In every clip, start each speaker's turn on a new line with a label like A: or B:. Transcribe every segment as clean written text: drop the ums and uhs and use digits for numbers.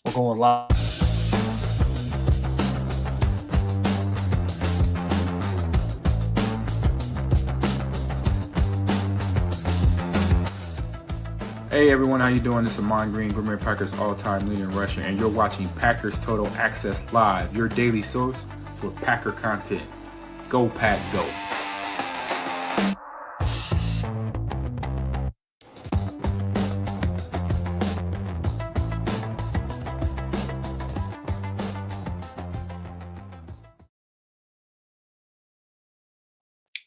A: We're going live.
B: Hey everyone, how you doing? This is Amon Green, Green Bay Packers all-time leader in rushing, and you're watching Packers Total Access Live, your daily source for Packer content. Go Pack, go!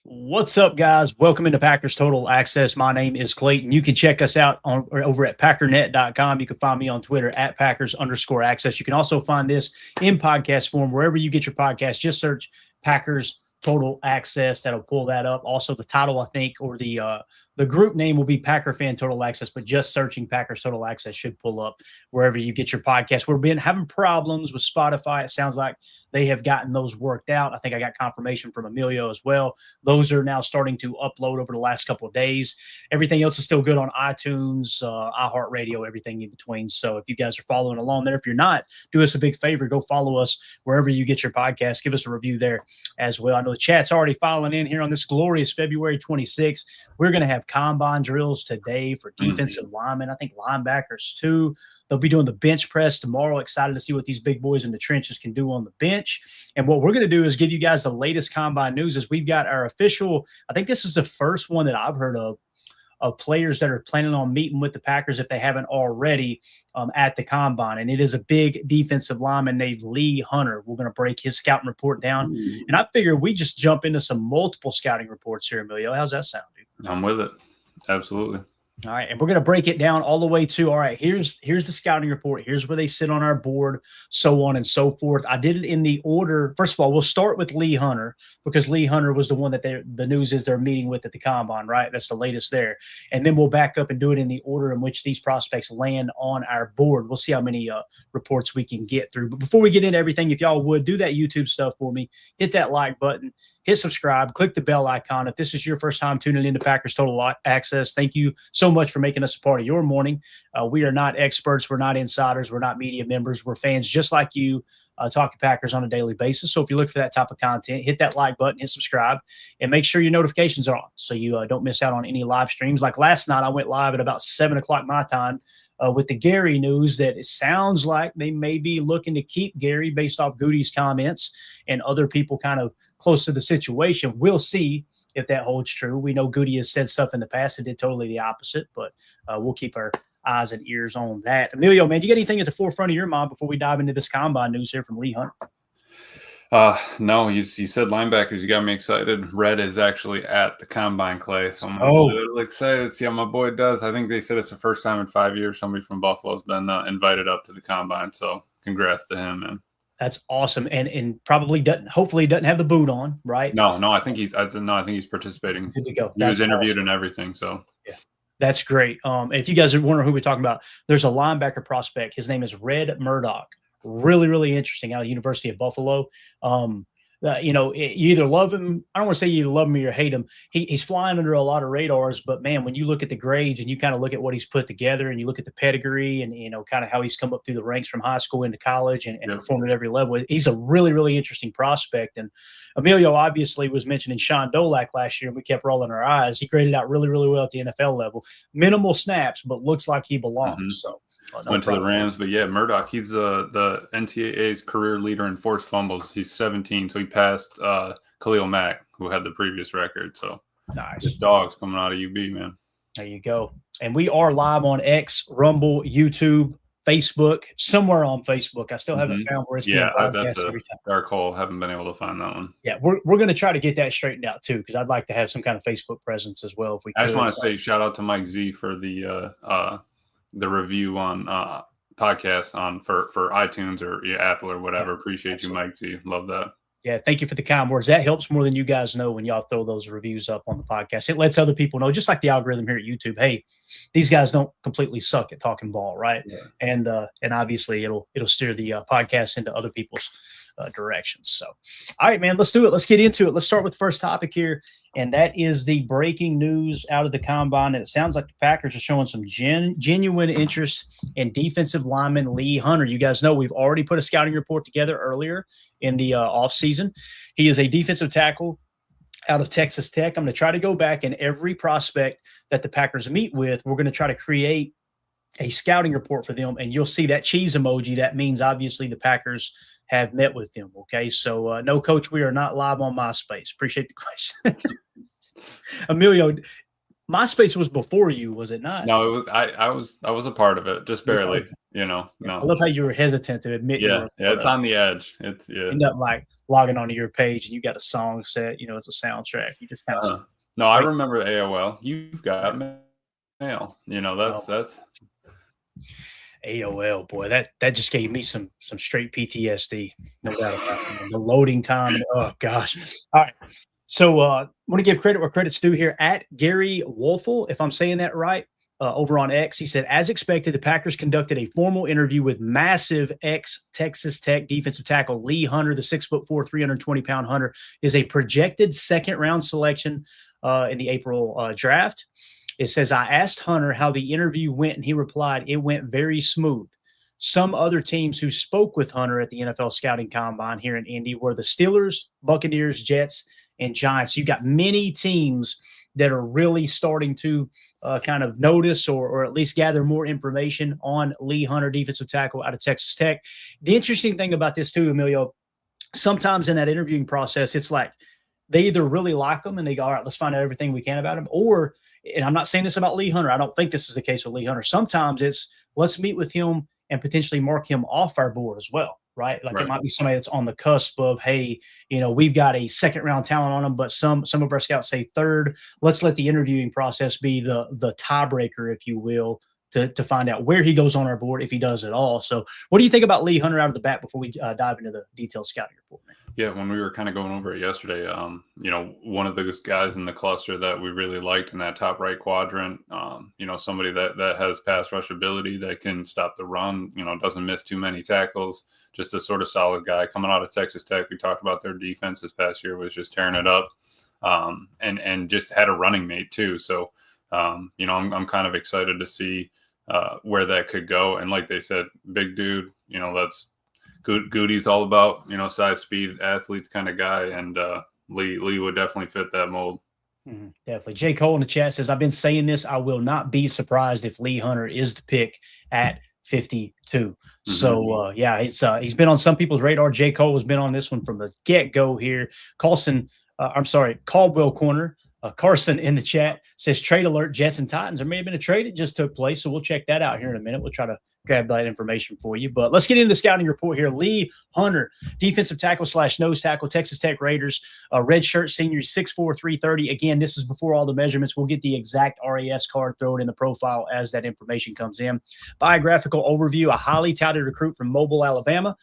A: What's up, guys? Welcome into Packers Total Access. My name is Clayton. You can check us out over at packernet.com. You can find me on Twitter at Packers_access. You can also find this in podcast form wherever you get your podcast. Just search Packers Total Access. That'll pull that up. Also, the title, I think, or the group name will be Packer Fan Total Access, but just searching Packers Total Access should pull up wherever you get your podcast. We've been having problems with Spotify. It sounds like they have gotten those worked out. I think I got confirmation from Emilio as well. Those are now starting to upload over the last couple of days. Everything else is still good on iTunes, iHeartRadio, everything in between. So if you guys are following along there, if you're not, do us a big favor. Go follow us wherever you get your podcast. Give us a review there as well. I know the chat's already filing in here on this glorious February 26th. We're going to have combine drills today for defensive linemen. I think linebackers too. They'll be doing the bench press tomorrow. Excited to see what these big boys in the trenches can do on the bench. And what we're going to do is give you guys the latest combine news. As we've got our official, I think this is the first one that I've heard of players that are planning on meeting with the Packers if they haven't already at the combine. And it is a big defensive lineman named Lee Hunter. We're going to break his scouting report down. And I figure we just jump into some multiple scouting reports here, Emilio. How's that sound, dude?
B: I'm with it. Absolutely.
A: All right, and we're going to break it down all the way to, all right, here's the scouting report. Here's where they sit on our board, so on and so forth. I did it in the order. First of all, we'll start with Lee Hunter because Lee Hunter was the one that the news is they're meeting with at the combine, right? That's the latest there. And then we'll back up and do it in the order in which these prospects land on our board. We'll see how many reports we can get through. But before we get into everything, if y'all would, do that YouTube stuff for me. Hit that like button. Hit subscribe, click the bell icon. If this is your first time tuning into Packers Total Access, thank you so much for making us a part of your morning. We are not experts. We're not insiders. We're not media members. We're fans just like you, talking Packers on a daily basis. So if you look for that type of content, hit that like button, hit subscribe, and make sure your notifications are on so you don't miss out on any live streams. Like last night, I went live at about 7 o'clock my time with the Gary news that it sounds like they may be looking to keep Gary based off Gutey's comments and other people kind of close to the situation. We'll see if that holds true. We know Gutey has said stuff in the past that did totally the opposite, but we'll keep our eyes and ears on that. Emilio, man, do you got anything at the forefront of your mind before we dive into this combine news here from Lee Hunter?
C: No, you said linebackers. You got me excited. Red is actually at the combine, Clay. So I'm a little excited to see how my boy does. I think they said it's the first time in 5 years somebody from Buffalo's been invited up to the combine. So congrats to him, man.
A: That's awesome, and probably hopefully doesn't have the boot on, right?
C: No, I think he's participating.
A: Good to go.
C: He was interviewed and everything. So
A: yeah. That's great. If you guys are wondering who we're talking about, there's a linebacker prospect. His name is Red Murdoch. Really, really interesting out of the University of Buffalo. You either love him. I don't want to say you love him or you hate him. He's flying under a lot of radars, but man, when you look at the grades and you kind of look at what he's put together and you look at the pedigree and, kind of how he's come up through the ranks from high school into college and performed at every level, he's a really, really interesting prospect. And Emilio obviously was mentioning Sean Dolak last year and we kept rolling our eyes. He graded out really, really well at the NFL level. Minimal snaps, but looks like he belongs. So
C: went to the Rams, but yeah, Murdoch, he's the NCAA's career leader in forced fumbles. He's 17, so he passed Khalil Mack, who had the previous record. So
A: nice.
C: This dog's coming out of UB, man.
A: There you go. And we are live on X, Rumble, YouTube, Facebook, somewhere on Facebook. I still haven't found where it's being broadcast
C: that's a dark hole. Haven't been able to find that one.
A: Yeah, we're going to try to get that straightened out too, because I'd like to have some kind of Facebook presence as well if we could.
C: I just want to say shout out to Mike Z for the review on podcast on for iTunes or Apple or whatever. Appreciate absolutely. You, Mike Z. Love that.
A: Yeah, thank you for the kind words. That helps more than you guys know when y'all throw those reviews up on the podcast. It lets other people know, just like the algorithm here at YouTube, hey, these guys don't completely suck at talking ball, right? Yeah. And obviously it'll steer the podcast into other people's directions. So, all right, man, let's do it. Let's get into it. Let's start with the first topic here, and that is the breaking news out of the combine. And it sounds like the Packers are showing some genuine interest in defensive lineman Lee Hunter. You guys know we've already put a scouting report together earlier in the offseason. He is a defensive tackle out of Texas Tech. I'm going to try to go back, and every prospect that the Packers meet with, we're going to try to create a scouting report for them, and you'll see that cheese emoji. That means obviously the Packers have met with them. Okay, so no, Coach, we are not live on MySpace. Appreciate the question. Emilio, MySpace was before you, was it not?
C: No, it was. I was a part of it, just barely. No.
A: I love how you were hesitant to admit.
C: Yeah, it's on the edge. It's
A: end up like logging onto your page and you got a song set. It's a soundtrack. You just kind of.
C: No, I remember AOL. You've got mail. That's.
A: AOL, boy, that just gave me some straight PTSD, no doubt about it. The loading time. Oh gosh. All right. So I want to give credit where credit's due here at Gary Wolfel, if I'm saying that right, over on X. He said, as expected, the Packers conducted a formal interview with massive ex-Texas Tech defensive tackle Lee Hunter. The 6'4", 320-pound Hunter is a projected second-round selection in the April draft. It says, I asked Hunter how the interview went, and he replied, it went very smooth. Some other teams who spoke with Hunter at the NFL Scouting Combine here in Indy were the Steelers, Buccaneers, Jets, and Giants. You've got many teams that are really starting to kind of notice or at least gather more information on Lee Hunter, defensive tackle out of Texas Tech. The interesting thing about this too, Emilio, sometimes in that interviewing process, it's like they either really like him and they go, all right, let's find out everything we can about him, or, and I'm not saying this about Lee Hunter, I don't think this is the case with Lee Hunter. Sometimes it's let's meet with him and potentially mark him off our board as well, right? Like It might be somebody that's on the cusp of, hey, we've got a second-round talent on him, but some of our scouts say third. Let's let the interviewing process be the tiebreaker, if you will, to find out where he goes on our board, if he does at all. So what do you think about Lee Hunter out of the bat before we dive into the detailed scouting report, man?
C: Yeah, when we were kind of going over it yesterday, one of those guys in the cluster that we really liked in that top right quadrant, somebody that has pass rush ability, that can stop the run, doesn't miss too many tackles, just a sort of solid guy coming out of Texas Tech. We talked about their defense this past year was just tearing it up, and just had a running mate too. So, I'm kind of excited to see where that could go. And like they said, big dude, that's Gutey's all about, size, speed, athletes kind of guy. And Lee would definitely fit that mold.
A: Mm-hmm. Definitely. J. Cole in the chat says, I've been saying this. I will not be surprised if Lee Hunter is the pick at 52. Mm-hmm. So, he's been on some people's radar. J. Cole has been on this one from the get-go here. Caldwell Corner. Carson in the chat says, trade alert, Jets and Titans. There may have been a trade that just took place, so we'll check that out here in a minute. We'll try to grab that information for you. But let's get into the scouting report here. Lee Hunter, defensive tackle / nose tackle, Texas Tech Raiders, red shirt senior, 6'4", 330. Again, this is before all the measurements. We'll get the exact RAS card, throw it in the profile as that information comes in. Biographical overview, a highly touted recruit from Mobile, Alabama.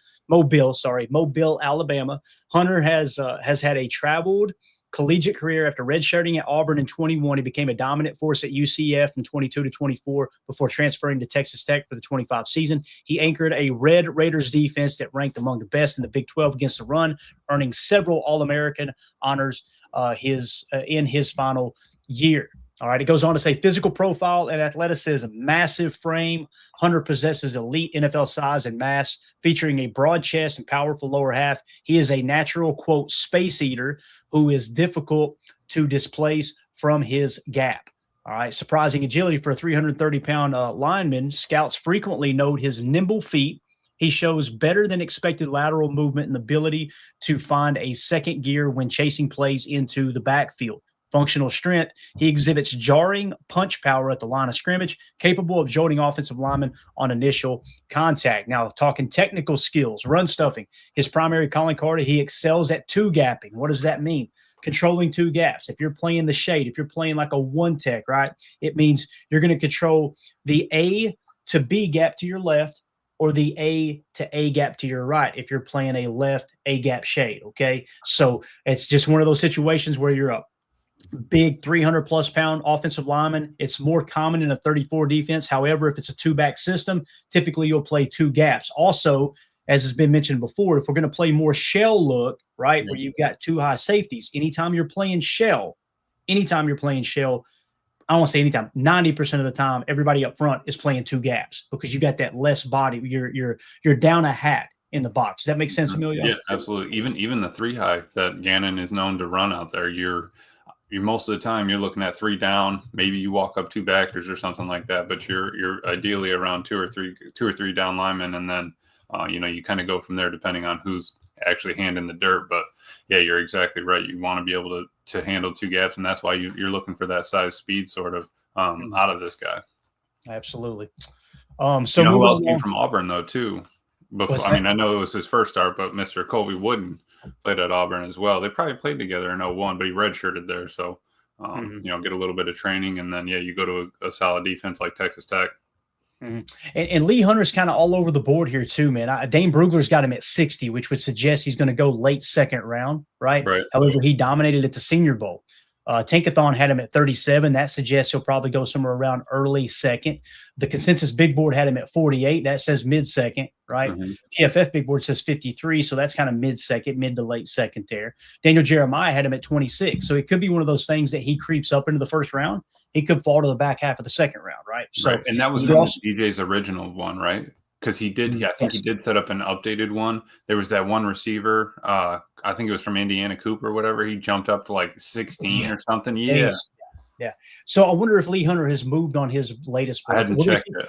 A: Hunter has had a traveled collegiate career. After redshirting at Auburn in 21, he became a dominant force at UCF from 22 to 24 before transferring to Texas Tech for the 25 season. He anchored a Red Raiders defense that ranked among the best in the Big 12 against the run, earning several All-American honors in his final year. All right, it goes on to say physical profile and athleticism, massive frame. Hunter possesses elite NFL size and mass, featuring a broad chest and powerful lower half. He is a natural, quote, space eater who is difficult to displace from his gap. All right, surprising agility for a 330-pound lineman. Scouts frequently note his nimble feet. He shows better than expected lateral movement and the ability to find a second gear when chasing plays into the backfield. Functional strength, he exhibits jarring punch power at the line of scrimmage, capable of jolting offensive linemen on initial contact. Now, talking technical skills, run stuffing, his primary calling card, he excels at two gapping. What does that mean? Controlling two gaps. If you're playing the shade, if you're playing like a one tech, right, it means you're going to control the A to B gap to your left or the A to A gap to your right if you're playing a left A gap shade, okay? So it's just one of those situations where you're up. Big 300-plus pound offensive lineman. It's more common in a 34 defense. However, if it's a two-back system, typically you'll play two gaps. Also, as has been mentioned before, if we're going to play more shell look, right, where you've got two high safeties, anytime you're playing shell, I don't want to say anytime, 90% of the time, everybody up front is playing two gaps because you got that less body. You're down a hat in the box. Does that make sense, Emilio?
C: Yeah, absolutely. Even the three high that Gannon is known to run out there, you're most of the time you're looking at three down. Maybe you walk up two backers or something like that, but you're ideally around two or three down linemen, and then you kind of go from there depending on who's actually handing the dirt. But yeah, you're exactly right. You want to be able to handle two gaps, and that's why you're looking for that size speed sort of out of this guy.
A: Absolutely.
C: So who else came from Auburn though too? Before, I mean, I know it was his first start, but Mr. Colby Wooden played at Auburn as well. They probably played together in 01, but he redshirted there. So, get a little bit of training, and then, you go to a solid defense like Texas Tech.
A: Mm-hmm. And Lee Hunter's kind of all over the board here too, man. Dane Brugler's got him at 60, which would suggest he's going to go late second round, right? However, he dominated at the Senior Bowl. Tinkathon had him at 37. That suggests he'll probably go somewhere around early second. The consensus big board had him at 48. That says mid-second, right? PFF big board says 53. So that's kind of mid-second, mid to late second there. Daniel Jeremiah had him at 26. So it could be one of those things that he creeps up into the first round. He could fall to the back half of the second round, right? So,
C: right. And that was DJ's original one, right? Because he did, I think he did set up an updated one. There was that one receiver, I think it was from Indiana Cooper or whatever. He jumped up to like 16 or something. Yeah.
A: So I wonder if Lee Hunter has moved on his latest board.
C: I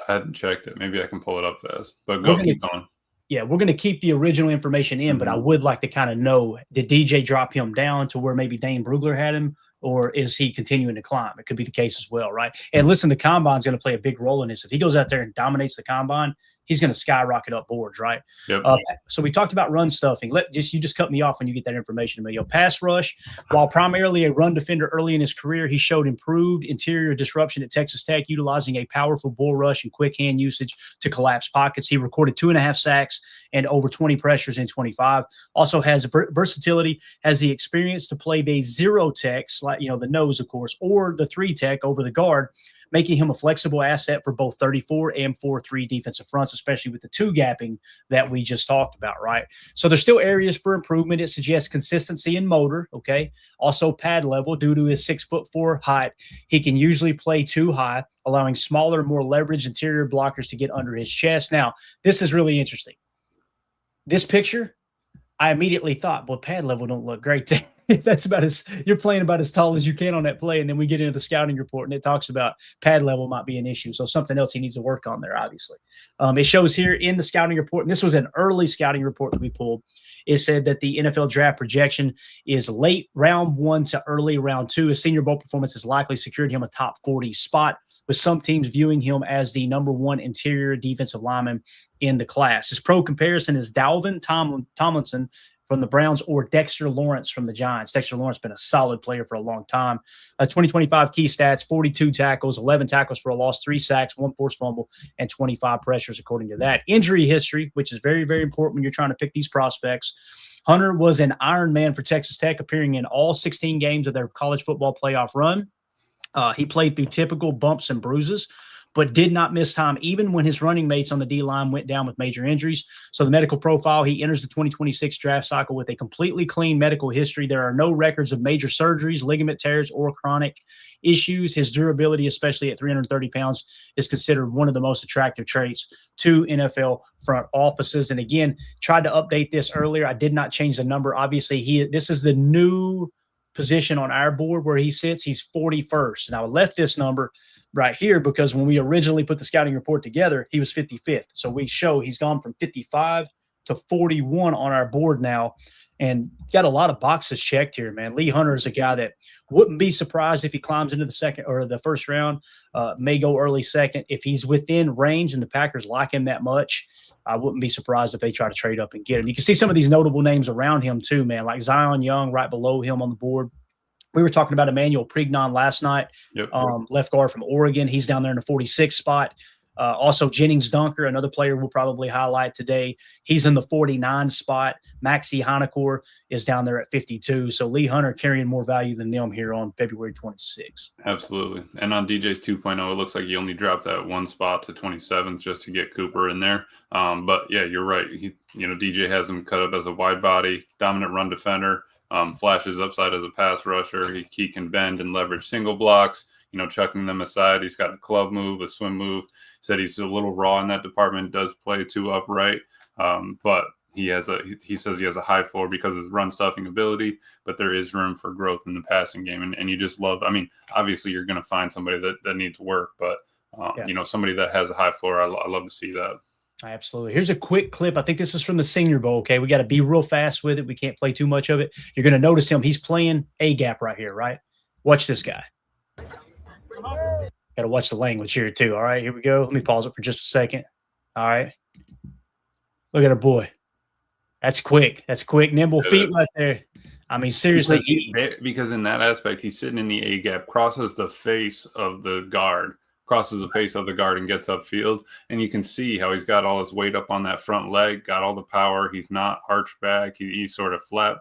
C: hadn't checked it. Maybe I can pull it up fast. But keep going.
A: Yeah, we're going to keep the original information in, but I would like to kind of know, did DJ drop him down to where maybe Dane Brugler had him, or is he continuing to climb? It could be the case as well, right? And listen, the combine's going to play a big role in this. If he goes out there and dominates the combine, he's going to skyrocket up boards, right?
C: Yep.
A: So we talked about run stuffing. You just cut me off when you get that information, Emilio. Pass rush, while primarily a run defender early in his career, he showed improved interior disruption at Texas Tech, utilizing a powerful bull rush and quick hand usage to collapse pockets. He recorded 2.5 sacks and over 20 pressures in 25. Also has versatility, has the experience to play the zero tech, the nose, of course, or the 3 tech over the guard, making him a flexible asset for both 34 and 4-3 defensive fronts, especially with the 2 gapping that we just talked about, right? So there's still areas for improvement. It suggests consistency in motor, okay? Also pad level due to his 6'4" height. He can usually play too high, allowing smaller, more leveraged interior blockers to get under his chest. Now, this is really interesting. This picture, I immediately thought, well, pad level don't look great there. That's you're playing about as tall as you can on that play. And then we get into the scouting report and it talks about pad level might be an issue. So something else he needs to work on there, obviously. It shows here in the scouting report, and this was an early scouting report that we pulled. It said that the NFL draft projection is late round 1 to early round 2. His Senior Bowl performance has likely secured him a top 40 spot, with some teams viewing him as the number 1 interior defensive lineman in the class. His pro comparison is Dalvin Tomlinson from the Browns or Dexter Lawrence from the Giants. Dexter Lawrence has been a solid player for a long time. 2025 key stats, 42 tackles, 11 tackles for a loss, 3 sacks, 1 forced fumble, and 25 pressures according to that. Injury history, which is very, very important when you're trying to pick these prospects. Hunter was an Iron Man for Texas Tech, appearing in all 16 games of their college football playoff run. He played through typical bumps and bruises, but did not miss time even when his running mates on the D-line went down with major injuries. So the medical profile, he enters the 2026 draft cycle with a completely clean medical history. There are no records of major surgeries, ligament tears, or chronic issues. His durability, especially at 330 pounds, is considered one of the most attractive traits to NFL front offices. And again, tried to update this earlier. I did not change the number. Obviously, this is the new position on our board where he sits. He's 41st. And I left this number right here because when we originally put the scouting report together, he was 55th. So we show he's gone from 55 to 41 on our board now, and got a lot of boxes checked here, man. Lee Hunter is a guy that wouldn't be surprised if he climbs into the second or the first round, may go early second. If he's within range and the Packers like him that much, I wouldn't be surprised if they try to trade up and get him. You can see some of these notable names around him too, man, like Zion Young right below him on the board. We were talking about Emmanuel Prignon last night, left guard from Oregon. He's down there in the 46th spot. Also, Jennings Dunker, another player we'll probably highlight today. He's in the 49 spot. Maxi Hanakor is down there at 52. So Lee Hunter carrying more value than them here on February 26th.
C: Absolutely. And on DJ's 2.0, it looks like he only dropped that one spot to 27th just to get Cooper in there. But yeah, you're right. DJ has him cut up as a wide body, dominant run defender, flashes upside as a pass rusher. He can bend and leverage single blocks, chucking them aside. He's got a club move, a swim move. Said he's a little raw in that department, does play too upright. But he says he has a high floor because of his run stuffing ability, but there is room for growth in the passing game. And you just love, obviously you're going to find somebody that needs work, but somebody that has a high floor, I love to see that.
A: Absolutely. Here's a quick clip. I think this is from the Senior Bowl. Okay. We got to be real fast with it. We can't play too much of it. You're going to notice him. He's playing A gap right here, right? Watch this guy. Got to watch the language here too. All right, here we go. Let me pause it for just a second. All right. Look at our boy. That's quick. That's quick. Nimble feet right there. Seriously.
C: Because in that aspect, he's sitting in the A gap, crosses the face of the guard, and gets upfield. And you can see how he's got all his weight up on that front leg, got all the power. He's not arched back. He's sort of flat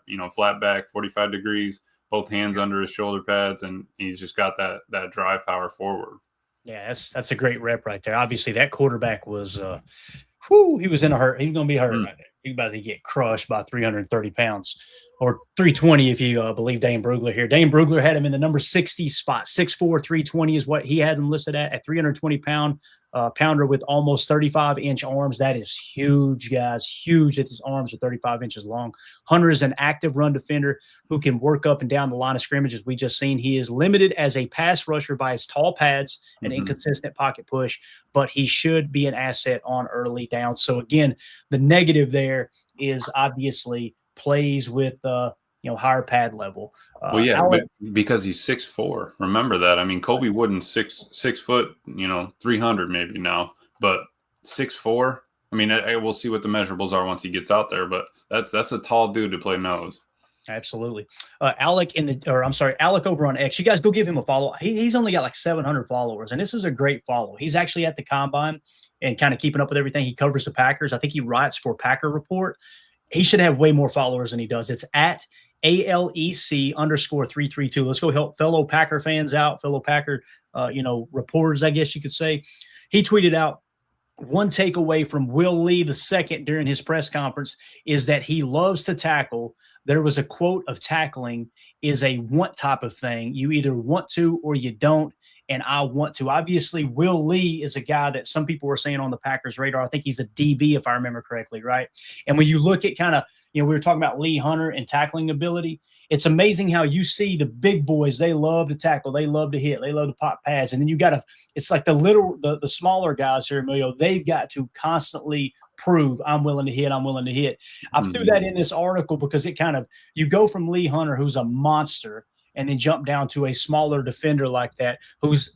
C: back, 45 degrees, both hands under his shoulder pads, and he's just got that drive power forward.
A: Yeah, that's a great rep right there. Obviously, that quarterback was he was in a hurt. He's going to be hurt right there. He's about to get crushed by 330 pounds or 320 if you believe Dane Brugler here. Dane Brugler had him in the number 60 spot. 6'4", 320 is what he had him listed at 320-pound pounder with almost 35-inch arms. That is huge, guys. Huge that his arms are 35 inches long. Hunter is an active run defender who can work up and down the line of scrimmage, as we just seen. He is limited as a pass rusher by his tall pads and inconsistent pocket push, but he should be an asset on early down. So, again, the negative there is obviously plays with higher pad level.
C: Because he's 6'4". Remember that. Kobe Wooden's 6 foot, 300 maybe now, but 6'4". We'll see what the measurables are once he gets out there, but that's a tall dude to play nose.
A: Absolutely. Alec over on X. You guys go give him a follow. He's only got like 700 followers, and this is a great follow. He's actually at the Combine and kind of keeping up with everything. He covers the Packers. I think he writes for Packer Report. He should have way more followers than he does. It's at ALEC_332. Let's go help fellow Packer fans out, fellow Packer, reporters, I guess you could say. He tweeted out, one takeaway from Will Lee II during his press conference is that he loves to tackle. There was a quote of tackling is a want type of thing. You either want to or you don't, and I want to. Obviously, Will Lee is a guy that some people were saying on the Packers' radar. I think he's a DB, if I remember correctly, right? And when you look at kind of, we were talking about Lee Hunter and tackling ability. It's amazing how you see the big boys, they love to tackle, they love to hit, they love to pop pads. And then it's like the smaller guys here, Emilio, they've got to constantly prove I'm willing to hit. I threw that in this article because you go from Lee Hunter, who's a monster, and then jump down to a smaller defender like that,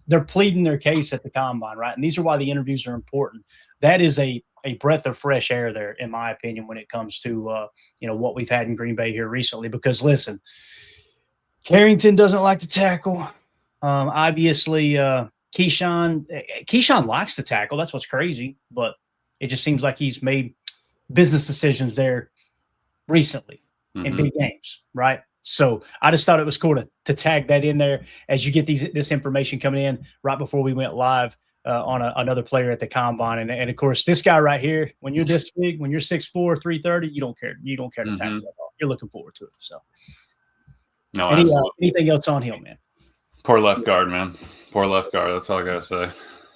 A: they're pleading their case at the Combine, right? And these are why the interviews are important. That is a breath of fresh air there, in my opinion, when it comes to, what we've had in Green Bay here recently. Because, listen, Carrington doesn't like to tackle. Obviously, Keyshawn likes to tackle. That's what's crazy. But it just seems like he's made business decisions there recently in big games, right? So I just thought it was cool to tag that in there as you get this information coming in right before we went live on another player at the Combine. And of course, this guy right here, when you're this big, when you're 6'4", 330, you don't care. You don't care to tackle at all. You're looking forward to it. So
C: no,
A: anything else on him, man?
C: Poor left guard, man. Poor left guard. That's all I got to say.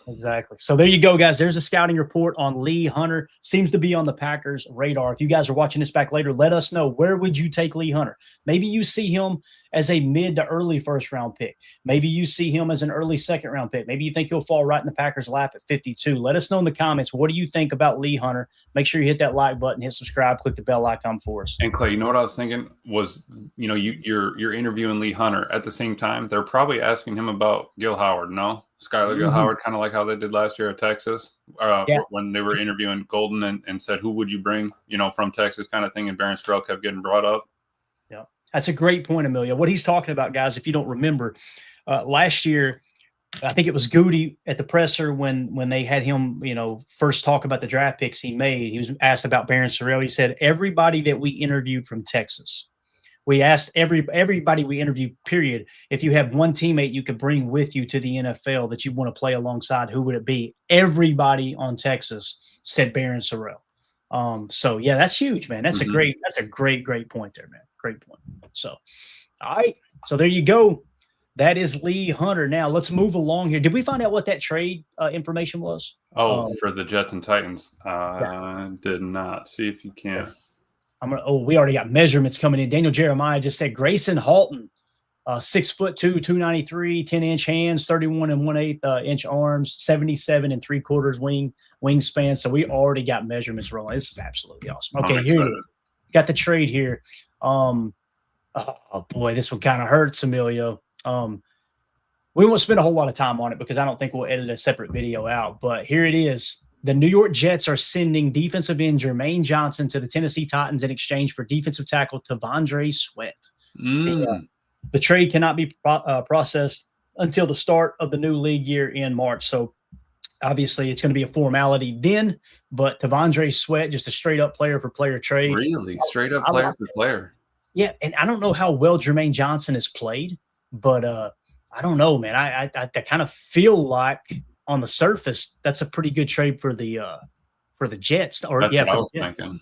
A: Exactly. So there you go, guys. There's a scouting report on Lee Hunter. Seems to be on the Packers' radar. If you guys are watching this back later, let us know, where would you take Lee Hunter? Maybe you see him as a mid to early first-round pick. Maybe you see him as an early second-round pick. Maybe you think he'll fall right in the Packers' lap at 52. Let us know in the comments, what do you think about Lee Hunter? Make sure you hit that like button, hit subscribe, click the bell icon for us.
C: And Clay, you know what I was thinking was, you're interviewing Lee Hunter at the same time. They're probably asking him about Gil Howard, no? Skylar Gil Howard, kind of like how they did last year at Texas, when they were interviewing Golden and said, who would you bring, from Texas kind of thing. And Barron Strell kept getting brought up.
A: Yeah, that's a great point, Amelia. What he's talking about, guys, if you don't remember, last year, I think it was Gutey at the presser when they had him, first talk about the draft picks he made. He was asked about Barron Sorrell. He said, everybody that we interviewed from Texas, we asked everybody we interviewed, period, if you have one teammate you could bring with you to the NFL that you want to play alongside, who would it be? Everybody on Texas said Barron Sorrell. So yeah, that's huge, man. That's a great point there, man. Great point. So, all right. So there you go. That is Lee Hunter. Now let's move along here. Did we find out what that trade information was?
C: For the Jets and Titans. Did not. See if you can.
A: We already got measurements coming in. Daniel Jeremiah just said Grayson Halton, 6'2", 293, 10-inch hands, 31 1/8 inch arms, 77 3/4 wingspan. So we already got measurements rolling. This is absolutely awesome. Okay, here we got the trade here. Oh boy, this one kind of hurts, Emilio. We won't spend a whole lot of time on it because I don't think we'll edit a separate video out. But here it is. The New York Jets are sending defensive end Jermaine Johnson to the Tennessee Titans in exchange for defensive tackle Devonte Wyatt. The trade cannot be processed until the start of the new league year in March. So obviously it's going to be a formality then, but Devonte Wyatt, just a straight up player for player trade.
C: Really? Straight up player for player.
A: Yeah. And I don't know how well Jermaine Johnson has played, but I don't know, man. I kind of feel like on the surface, that's a pretty good trade for the Jets. Or
C: that's
A: yeah,
C: what I was thinking.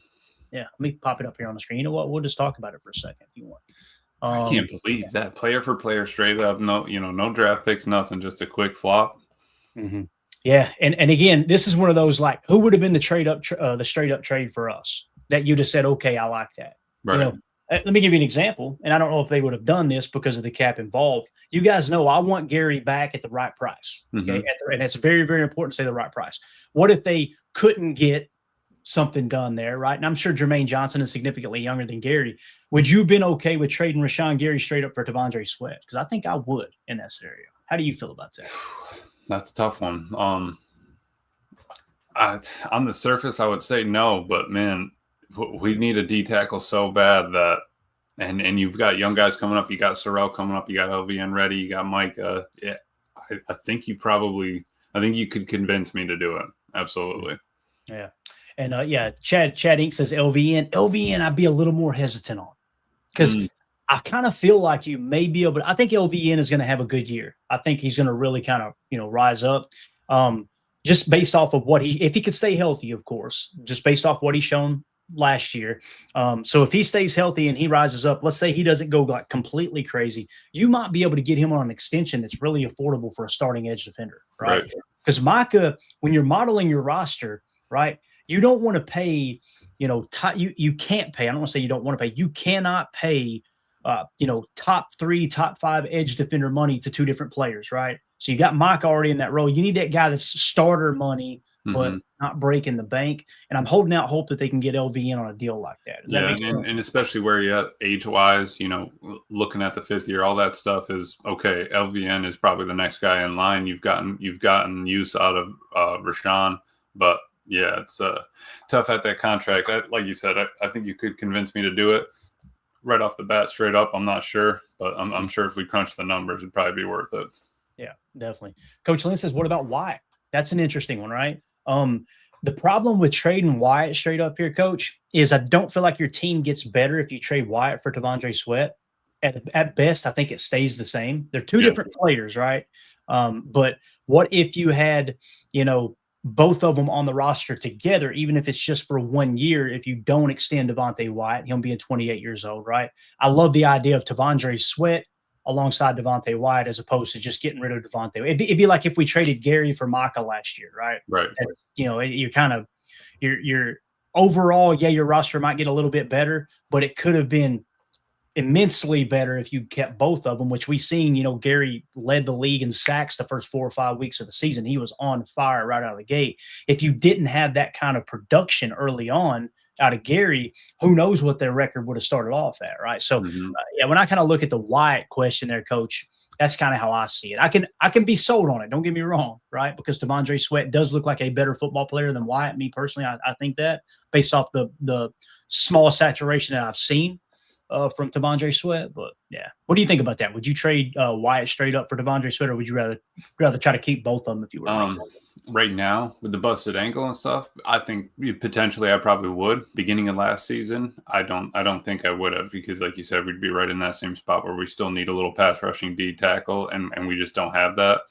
A: Yeah, let me pop it up here on the screen. You know what? We'll just talk about it for a second if you want.
C: I can't believe that player for player, straight up. No, no draft picks, nothing. Just a quick flop.
A: Mm-hmm. Yeah, and again, this is one of those like, who would have been the straight up trade for us that you'd have said, okay, I like that.
C: Right.
A: Let me give you an example, and I don't know if they would have done this because of the cap involved. You guys know I want Gary back at the right price, okay? And it's very, very important to say the right price. What if they couldn't get something done there, right? And I'm sure Jermaine Johnson is significantly younger than Gary. Would you have been okay with trading Rashawn Gary straight up for Devonte Wyatt? Because I think I would in that scenario. How do you feel about that?
C: That's a tough one. On the surface, I would say no, but man, we need a D tackle so bad that, and you've got young guys coming up. You got Sorrell coming up. You got LVN ready. You got Mike. Yeah, I think you could convince me to do it. Absolutely.
A: Yeah. And Chad Inc. says LVN, I'd be a little more hesitant on because I kind of feel like you may be able to. I think LVN is going to have a good year. I think he's going to really kind of, rise up just based off of if he could stay healthy, of course, just based off what he's shown last year. So if he stays healthy and he rises up, let's say he doesn't go like completely crazy, you might be able to get him on an extension that's really affordable for a starting edge defender, right? Because Micah, when you're modeling your roster, right, you don't want to pay, you can't pay. I don't want to say you don't want to pay. You cannot pay, top 3, top 5 edge defender money to 2 different players, right? So you got Mike already in that role. You need that guy that's starter money, but not breaking the bank. And I'm holding out hope that they can get LVN on a deal like that. Does that make sense? And
C: especially where you're at age-wise, looking at the 5th year, all that stuff is okay. LVN is probably the next guy in line. You've gotten use out of Rashawn, but yeah, it's tough at that contract. Like you said, I think you could convince me to do it right off the bat, straight up. I'm not sure, but I'm sure if we crunch the numbers, it'd probably be worth it.
A: Yeah, definitely. Coach Lynn says, what about Wyatt? That's an interesting one, right? The problem with trading Wyatt straight up here, Coach, is I don't feel like your team gets better if you trade Wyatt for Devonte Wyatt. At best, I think it stays the same. They're 2 different players, right? But what if you had, both of them on the roster together, even if it's just for 1 year, if you don't extend Devonte Wyatt, he'll be 28 years old, right? I love the idea of Devonte Wyatt alongside Devonte Wyatt as opposed to just getting rid of Devonte. It'd be like if we traded Gary for Micah last year, right?
C: Right.
A: You're kind of you're overall, your roster might get a little bit better, but it could have been immensely better if you kept both of them, which we seen, Gary led the league in sacks the first 4 or 5 weeks of the season. He was on fire right out of the gate. If you didn't have that kind of production early on out of Gary, who knows what their record would have started off at, right? So, when I kind of look at the Wyatt question there, Coach, that's kind of how I see it. I can be sold on it. Don't get me wrong, right? Because Devonte Wyatt does look like a better football player than Wyatt. Me personally, I think that based off the small saturation that I've seen. from Devonte Sweat. But yeah, what do you think about that? Would you trade Wyatt straight up for Devonte Sweat, or would you rather try to keep both of them if you were?
C: Right now with the busted ankle and stuff, I think potentially I probably would. Beginning of last season, I don't think I would have, because like you said, we'd be right in that same spot where we still need a little pass rushing D tackle, and we just don't have that.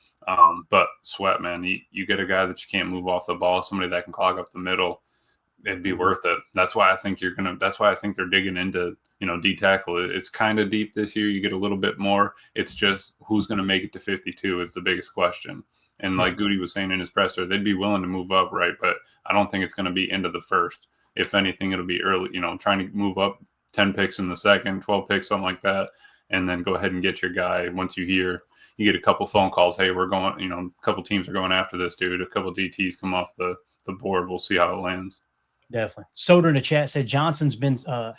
C: But Sweat, man, you get a guy that you can't move off the ball, somebody that can clog up the middle, it'd be worth it. That's why I think they're digging into, D tackle. It's kind of deep this year. You get a little bit more. It's just who's going to make it to 52 is the biggest question. And like Gutey was saying in his presser, they'd be willing to move up, right? But I don't think it's going to be into the first. If anything, it'll be early, trying to move up 10 picks in the second, 12 picks, something like that, and then go ahead and get your guy. Once you get a couple phone calls, hey, we're going, a couple teams are going after this dude. A couple DTs come off the board. We'll see how it lands.
A: Definitely. Soder in the chat said Johnson's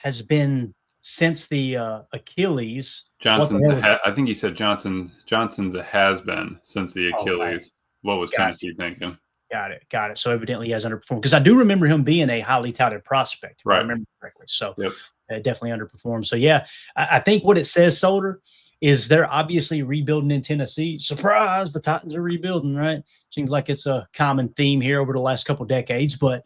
A: has been since the Achilles.
C: I think he said Johnson's a has-been since the Achilles. Okay. What was Tennessee thinking?
A: Got it. So evidently he has underperformed, because I do remember him being a highly touted prospect, if
C: right?
A: I remember correctly. So definitely underperformed. So yeah, I think what it says, Solder, is they're obviously rebuilding in Tennessee. Surprise, the Titans are rebuilding, right? Seems like it's a common theme here over the last couple of decades, but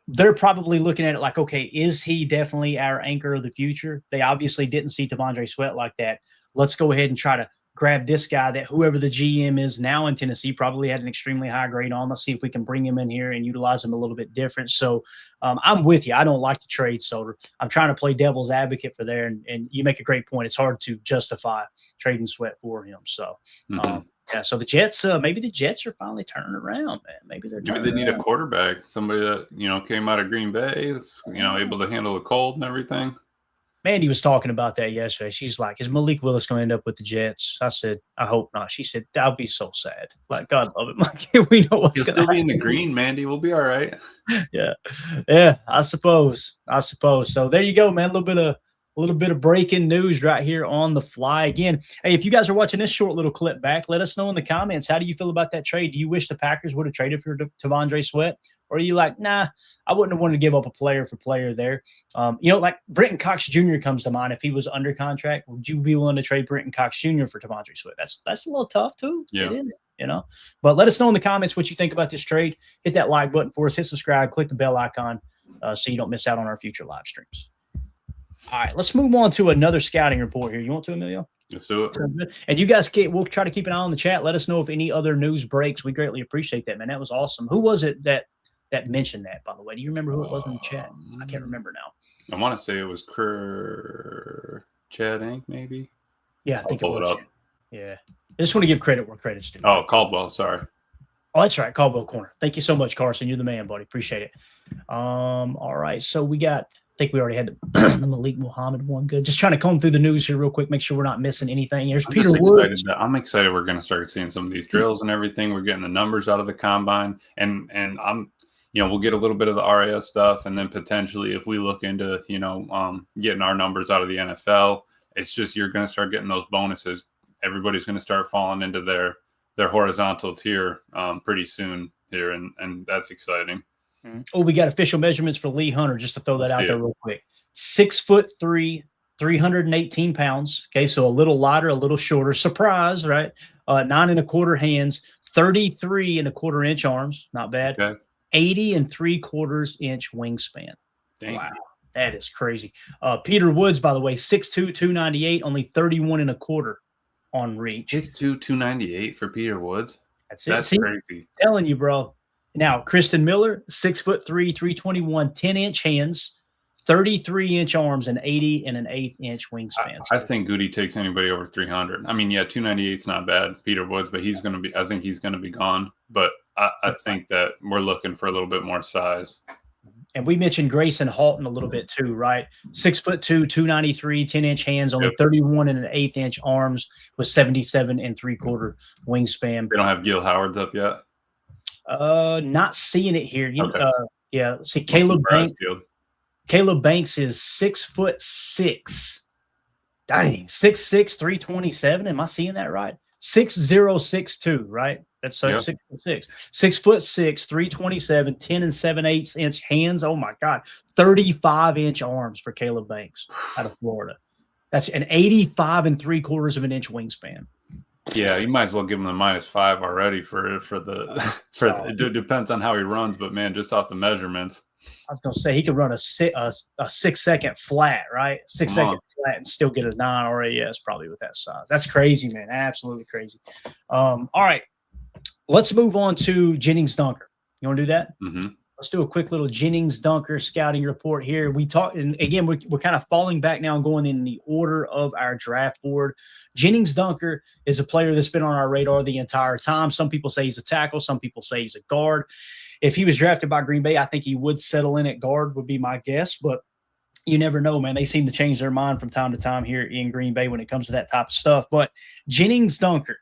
A: they're probably looking at it like, okay, is he definitely our anchor of the future? They obviously didn't see Devonte Sweat like that. Let's go ahead and try to grab this guy that whoever the GM is now in Tennessee probably had an extremely high grade on. Let's see if we can bring him in here and utilize him a little bit different. So I'm with you. I don't like to trade Solder. I'm trying to play devil's advocate for there. And you make a great point. It's hard to justify trading Sweat for him. So, yeah, so the Jets, maybe the Jets are finally turning around, man. Maybe
C: they need a quarterback, somebody that, came out of Green Bay, able to handle the cold and everything.
A: Mandy was talking about that yesterday. She's like, is Malik Willis going to end up with the Jets? I said, I hope not. She said, that'll be so sad. Like, God love it. Like, we know what's going to happen. He'll
C: still be in the green, Mandy. We'll be all right.
A: Yeah, I suppose. So there you go, man. A little bit of breaking news right here on the fly. Again, hey, if you guys are watching this short little clip back, let us know in the comments. How do you feel about that trade? Do you wish the Packers would have traded for Devonte Sweat? Or are you like, nah, I wouldn't have wanted to give up a player for player there? Like Brenton Cox Jr. comes to mind. If he was under contract, would you be willing to trade Brenton Cox Jr. for Devonte Sweat? That's a little tough too.
C: Yeah.
A: It is, But let us know in the comments what you think about this trade. Hit that like button for us. Hit subscribe. Click the bell icon so you don't miss out on our future live streams. All right, let's move on to another scouting report here. You want to, Emilio?
C: Let's do it.
A: And you guys we'll try to keep an eye on the chat. Let us know if any other news breaks. We greatly appreciate that, man. That was awesome. Who was it that mentioned that, by the way? Do you remember who it was in the chat? I can't remember now.
C: I want to say it was Chad Ink, maybe.
A: Yeah, I think I'll pull it up. Yeah. I just want to give credit where credit's due.
C: Oh, Caldwell, sorry.
A: Oh, that's right. Caldwell Corner. Thank you so much, Carson. You're the man, buddy. Appreciate it. All right. So I think we already had the Malik Muhammad one. Good. Just trying to comb through the news here real quick, make sure we're not missing anything. There's Peter Woods.
C: I'm excited we're going to start seeing some of these drills and everything. We're getting the numbers out of the combine, and I'm, we'll get a little bit of the RAS stuff, and then potentially if we look into, getting our numbers out of the NFL, it's just you're going to start getting those bonuses. Everybody's going to start falling into their horizontal tier pretty soon here, and that's exciting.
A: Oh, we got official measurements for Lee Hunter, just to throw that out there real quick. 6'3", 318 pounds. Okay, so a little lighter, a little shorter. Surprise, right? 9 1/4 hands, 33 1/4 inch arms. Not bad. Okay. 80 3/4 inch wingspan.
C: Dang.
A: Wow, that is crazy. Peter Woods, by the way, 6'2", 298, only 31 1/4 on reach.
C: 6'2", 298 for Peter Woods.
A: That's it.
C: That's crazy.
A: I'm telling you, bro. Now, Kristen Miller, 6'3", 321, 10-inch hands, 33 inch arms, and 80 1/8 inch wingspan.
C: I think Gutey takes anybody over 300. I mean, yeah, 298's not bad, Peter Woods, but I think he's going to be gone. But I think that we're looking for a little bit more size.
A: And we mentioned Grayson Halton a little bit too, right? 6'2", 293, 10-inch hands, only 31 1/8 inch arms with 77 3/4 wingspan.
C: They don't have Gil Howard's up yet?
A: Not seeing it here.
C: Okay.
A: Yeah. See, Caleb Banks is 6'6". Dang, 6'6", 327. Am I seeing that right? 6062, right? That's 6'6". 6'6", 327, 10 7/8 inch hands. Oh my God. 35-inch arms for Caleb Banks out of Florida. That's an 85 3/4 of an inch wingspan.
C: Yeah, you might as well give him the -5 already for it depends on how he runs, but man, just off the measurements.
A: I was gonna say he could run a 6-second flat, right? 6-second flat and still get a 9 RAS probably with that size. That's crazy, man. Absolutely crazy. All right. Let's move on to Jennings Dunker. You want to do that?
C: Mm-hmm.
A: Let's do a quick little Jennings Dunker scouting report here. We talked, and again, we're kind of falling back now and going in the order of our draft board. Jennings Dunker is a player that's been on our radar the entire time. Some people say he's a tackle. Some people say he's a guard. If he was drafted by Green Bay, I think he would settle in at guard, would be my guess. But you never know, man. They seem to change their mind from time to time here in Green Bay when it comes to that type of stuff. But Jennings Dunker.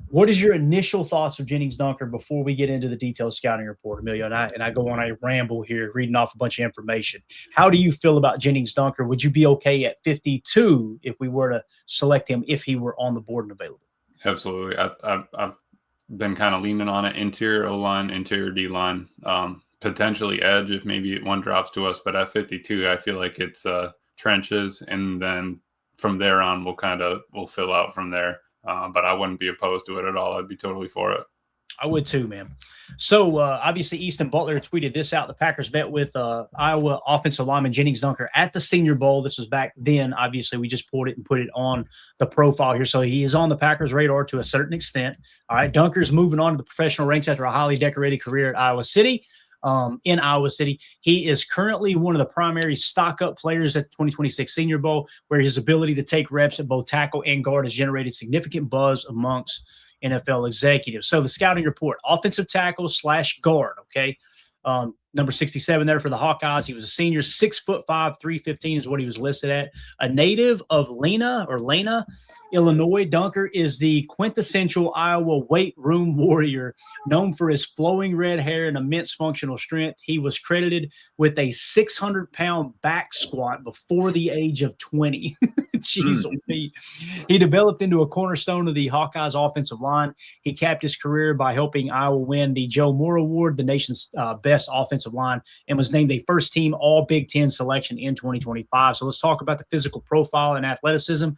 A: What is your initial thoughts of Jennings Dunker before we get into the detailed scouting report, Emilio? And I go on a ramble here, reading off a bunch of information. How do you feel about Jennings Dunker? Would you be okay at 52 if we were to select him if he were on the board and available?
C: Absolutely. I've been kind of leaning on it. Interior O-line, interior D-line, potentially edge if maybe one drops to us. But at 52, I feel like it's trenches, and then from there on, we'll fill out from there. But I wouldn't be opposed to it at all. I'd be totally for it.
A: I would too, man. So obviously Easton Butler tweeted this out. The Packers met with Iowa offensive lineman Jennings Dunker at the Senior Bowl. This was back then. Obviously, we just pulled it and put it on the profile here. So he is on the Packers' radar to a certain extent. All right, Dunker's moving on to the professional ranks after a highly decorated career at Iowa City. In Iowa City. He is currently one of the primary stock-up players at the 2026 Senior Bowl, where his ability to take reps at both tackle and guard has generated significant buzz amongst NFL executives. So the scouting report, offensive tackle / guard, okay? Number 67 there for the Hawkeyes. He was a senior, 6'5", 315 is what he was listed at. A native of Lena, Illinois, Dunker is the quintessential Iowa weight room warrior, known for his flowing red hair and immense functional strength. He was credited with a 600-pound back squat before the age of 20. Jeez, he developed into a cornerstone of the Hawkeyes offensive line. He capped his career by helping Iowa win the Joe Moore Award, the nation's best offensive line, and was named a first-team All-Big Ten selection in 2025. So let's talk about the physical profile and athleticism.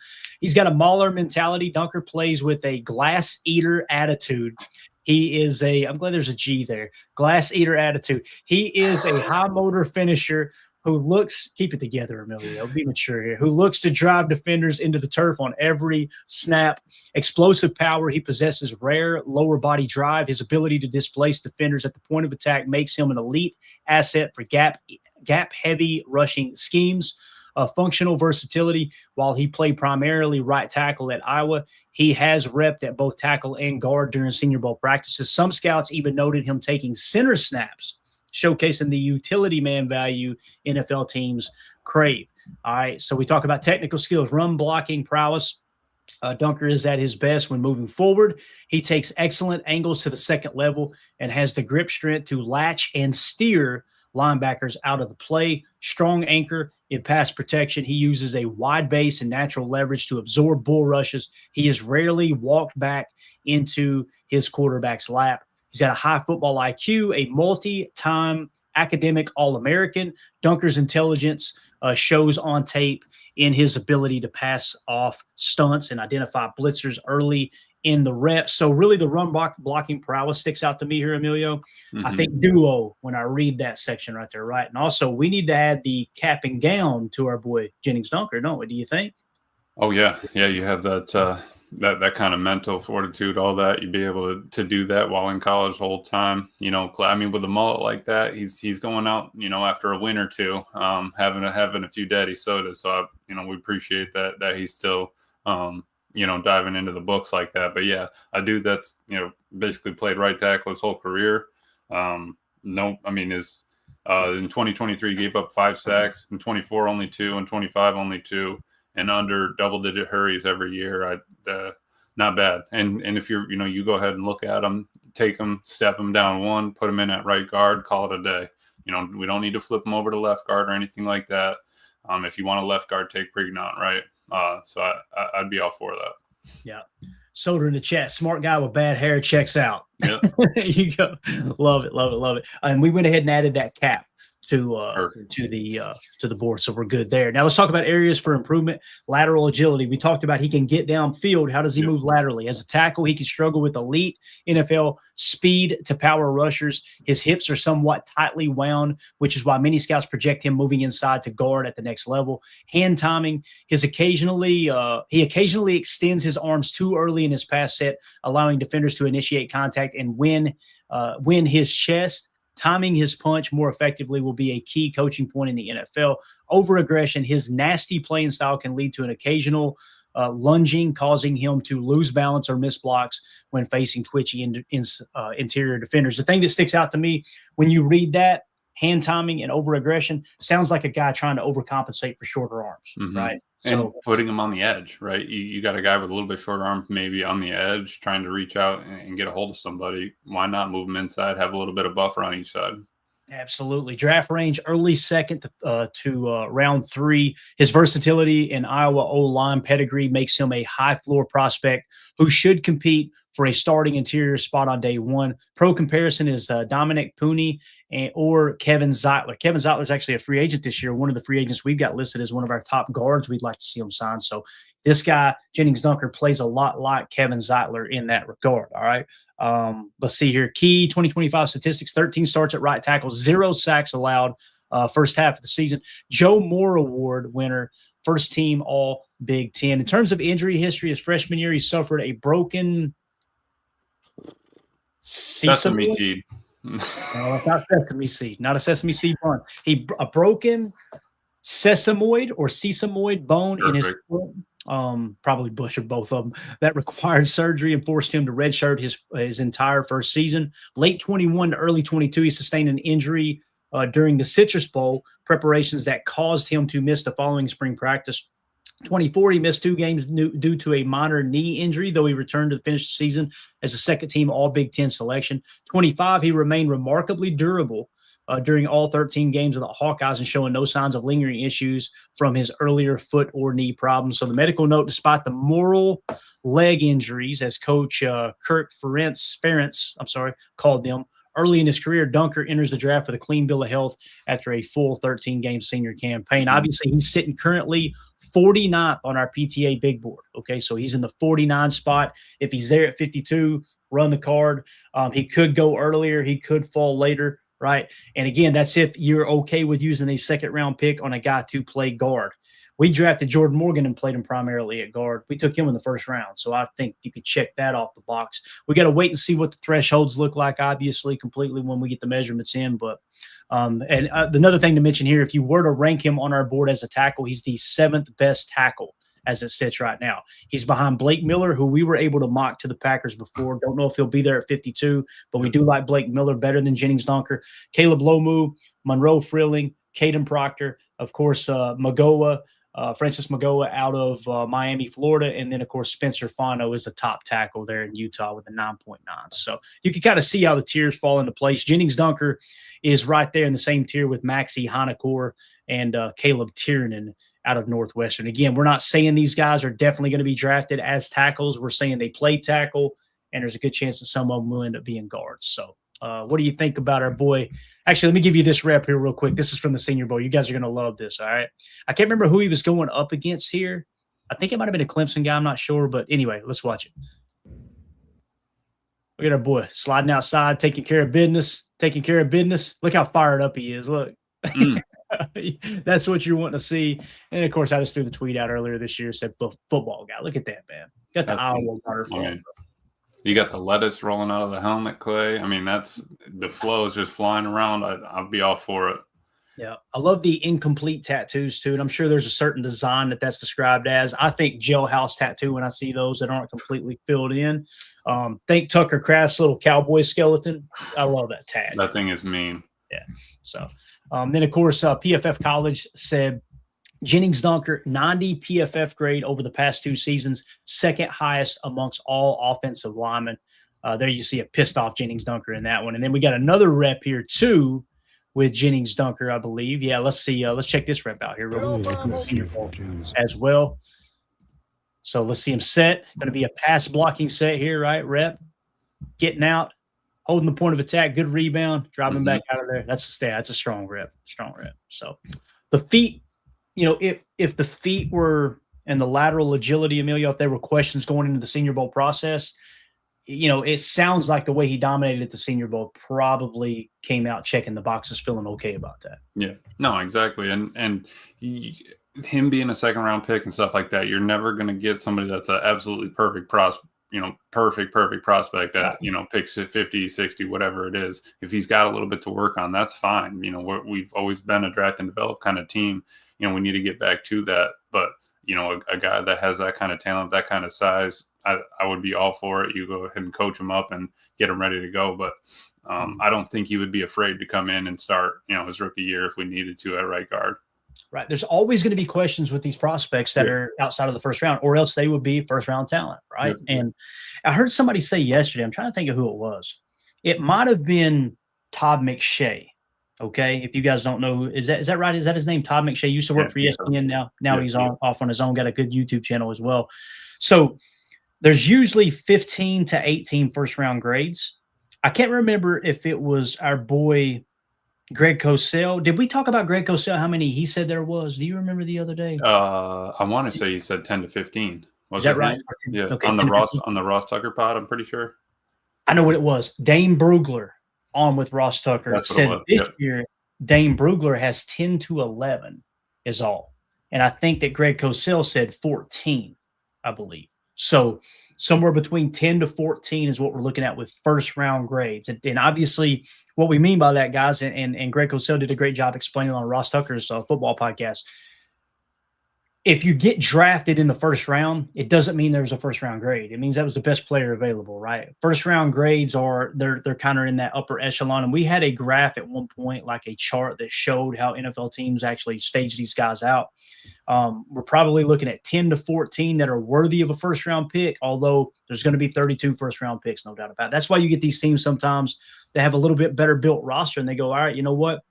A: He's got a mauler mentality. Dunker plays with a glass eater attitude. He is I'm glad there's a G there, glass eater attitude. He is a high motor finisher who looks, keep it together, Emilio, be mature here, who looks to drive defenders into the turf on every snap. Explosive power. He possesses rare lower body drive. His ability to displace defenders at the point of attack makes him an elite asset for gap-heavy rushing schemes. Functional versatility. While he played primarily right tackle at Iowa, he has repped at both tackle and guard during Senior Bowl practices. Some scouts even noted him taking center snaps, showcasing the utility man value NFL teams crave. All right, so we talk about technical skills, run blocking prowess. Dunker is at his best when moving forward. He takes excellent angles to the second level and has the grip strength to latch and steer linebackers out of the play. Strong anchor in pass protection. He uses a wide base and natural leverage to absorb bull rushes. He is rarely walked back into his quarterback's lap. He's got a high football IQ, a multi-time academic All-American. Dunker's intelligence shows on tape in his ability to pass off stunts and identify blitzers early in the reps. So really the run blocking prowess sticks out to me here, Emilio. Mm-hmm. I think duo when I read that section right there, right? And also we need to add the cap and gown to our boy Jennings Dunker, don't we? Do you think?
C: Oh, yeah. Yeah, you have that kind of mental fortitude, all that. You'd be able to do that while in college the whole time. You know, I mean, with a mullet like that, he's going out, you know, after a win or two, having a few daddy sodas. So, we appreciate that he's still, diving into the books like that. But, yeah, a dude that's, basically played right tackle his whole career. In 2023, gave up 5 sacks. In 24, only 2. In 25, only 2. And under double-digit hurries every year, not bad. And if you go ahead and look at him, take him, step him down 1, put him in at right guard, call it a day. We don't need to flip him over to left guard or anything like that. If you want a left guard, take Pregnon, right? So I'd be all for that.
A: Yeah. Soder in the chat. Smart guy with bad hair checks out.
C: Yep.
A: There you go. Love it, love it, love it. And we went ahead and added that cap to the board, so we're good there. Now let's talk about areas for improvement. Lateral agility. We talked about he can get downfield. How does he move laterally? As a tackle, he can struggle with elite NFL speed to power rushers. His hips are somewhat tightly wound, which is why many scouts project him moving inside to guard at the next level. Hand timing. He occasionally extends his arms too early in his pass set, allowing defenders to initiate contact and win his chest. Timing his punch more effectively will be a key coaching point in the NFL. Over-aggression, his nasty playing style can lead to an occasional lunging, causing him to lose balance or miss blocks when facing twitchy interior defenders. The thing that sticks out to me when you read that, hand timing and over-aggression, sounds like a guy trying to overcompensate for shorter arms, right?
C: And putting him on the edge, right? You got a guy with a little bit shorter arms, maybe on the edge, trying to reach out and get a hold of somebody. Why not move him inside, have a little bit of buffer on each side?
A: Absolutely. Draft range, early second to round 3. His versatility in Iowa O-line pedigree makes him a high floor prospect who should compete for a starting interior spot on day 1. Pro comparison is Dominic Pooney or Kevin Zeitler. Kevin Zeitler is actually a free agent this year. One of the free agents we've got listed as one of our top guards. We'd like to see him sign. So this guy, Jennings Dunker, plays a lot like Kevin Zeitler in that regard. All right. Let's see here. Key 2025 statistics: 13 starts at right tackle, 0 sacks allowed first half of the season. Joe Moore Award winner, first team All Big Ten. In terms of injury history, his freshman year, he suffered a broken
C: sesame seed.
A: No, it's not sesame seed. Not a sesame seed bun. A broken sesamoid or sesamoid bone in his foot. Probably butchered both of them. That required surgery and forced him to redshirt his entire first season. Late 21 to early 22, he sustained an injury during the Citrus Bowl preparations that caused him to miss the following spring practice. 24, he missed 2 games due to a minor knee injury, though he returned to finish the season as a second-team All-Big Ten selection. 25, he remained remarkably durable during all 13 games of the Hawkeyes and showing no signs of lingering issues from his earlier foot or knee problems. So the medical note, despite the moral leg injuries, as Coach Kirk Ferentz called them, early in his career, Dunker enters the draft with a clean bill of health after a full 13-game senior campaign. Obviously, he's sitting currently 49th on our PTA big board. Okay, so he's in the 49 spot. If he's there at 52, run the card. He could go earlier. He could fall later, right? And again, that's if you're okay with using a second-round pick on a guy to play guard. We drafted Jordan Morgan and played him primarily at guard. We took him in the first round, so I think you could check that off the box. We got to wait and see what the thresholds look like, obviously, completely when we get the measurements in. But another thing to mention here, if you were to rank him on our board as a tackle, he's the 7th best tackle as it sits right now. He's behind Blake Miller, who we were able to mock to the Packers before. Don't know if he'll be there at 52, but we do like Blake Miller better than Jennings Dunker. Caleb Lomu, Monroe Frilling, Caden Proctor, of course, Francis Magoa out of Miami, Florida. And then, of course, Spencer Fano is the top tackle there in Utah with a 9.9. So you can kind of see how the tiers fall into place. Jennings Dunker is right there in the same tier with Maxie Hanakor and Caleb Tiernan out of Northwestern. Again, we're not saying these guys are definitely going to be drafted as tackles. We're saying they play tackle, and there's a good chance that some of them will end up being guards. So what do you think about our boy? Actually, let me give you this rep here real quick. This is from the Senior Bowl. You guys are going to love this, all right? I can't remember who he was going up against here. I think it might have been a Clemson guy. I'm not sure. But anyway, let's watch it. Look at our boy sliding outside, taking care of business. Look how fired up he is. Look. That's what you're wanting to see. And, of course, I just threw the tweet out earlier this year, said football guy. Look at that, man. Got the Iowa waterfall.
C: You got the lettuce rolling out of the helmet, Clay. I mean, that's the flow is just flying around. I'll be all for it.
A: Yeah. I love the incomplete tattoos, too. And I'm sure there's a certain design that's described as. I think jailhouse tattoo when I see those that aren't completely filled in. Think Tucker Kraft's little cowboy skeleton. I love that tag.
C: That thing is mean.
A: Yeah. So then, of course, PFF College said Jennings Dunker, 90 PFF grade over the past 2 seasons, second highest amongst all offensive linemen. There you see a pissed off Jennings Dunker in that one. And then we got another rep here, too, with Jennings Dunker, I believe. Yeah, let's see. Let's check this rep out here real quick as well. So let's see him set. Going to be a pass blocking set here, right? Rep, getting out, holding the point of attack, good rebound, driving back out of there. That's a stay. That's a strong rep. So the feet, if the feet were and the lateral agility, Emilio, if there were questions going into the Senior Bowl process, it sounds like the way he dominated at the Senior Bowl probably came out checking the boxes, feeling okay about that.
C: Yeah, no, exactly. And him being a second round pick and stuff like that, you're never going to get somebody that's an absolutely perfect prospect, perfect prospect that, picks at 50, 60, whatever it is. If he's got a little bit to work on, that's fine. We've always been a draft and develop kind of team. We need to get back to that. But, a guy that has that kind of talent, that kind of size, I would be all for it. You go ahead and coach him up and get him ready to go. But I don't think he would be afraid to come in and start, his rookie year if we needed to at right guard.
A: Right. There's always going to be questions with these prospects that are outside of the first round, or else they would be first round talent. Right. Yeah. And I heard somebody say yesterday, I'm trying to think of who it was. It might have been Todd McShay. Okay. If you guys don't know, is that right? Is that his name? Todd McShay used to work for ESPN. Now he's off on his own, got a good YouTube channel as well. So there's usually 15 to 18 first round grades. I can't remember if it was our boy Greg Cosell. Did we talk about Greg Cosell, how many he said there was? Do you remember the other day?
C: I want to say you said 10 to 15.
A: Is that right?
C: Yeah. Okay, on the Ross Tucker pod, I'm pretty sure.
A: I know what it was. Dane Brugler on with Ross Tucker said this year Dane Brugler has 10 to 11 is all. And I think that Greg Cosell said 14, I believe. So somewhere between 10 to 14 is what we're looking at with first round grades. And obviously what we mean by that, guys, and Greg Cosell did a great job explaining on Ross Tucker's football podcast. If you get drafted in the first round, it doesn't mean there was a first round grade. It means that was the best player available, right? First round grades they're kind of in that upper echelon. And we had a graph at one point, like a chart that showed how NFL teams actually stage these guys out. We're probably looking at 10 to 14 that are worthy of a first round pick, although there's going to be 32 first round picks, no doubt about it. That's why you get these teams sometimes that have a little bit better built roster and they go, all right, you know what?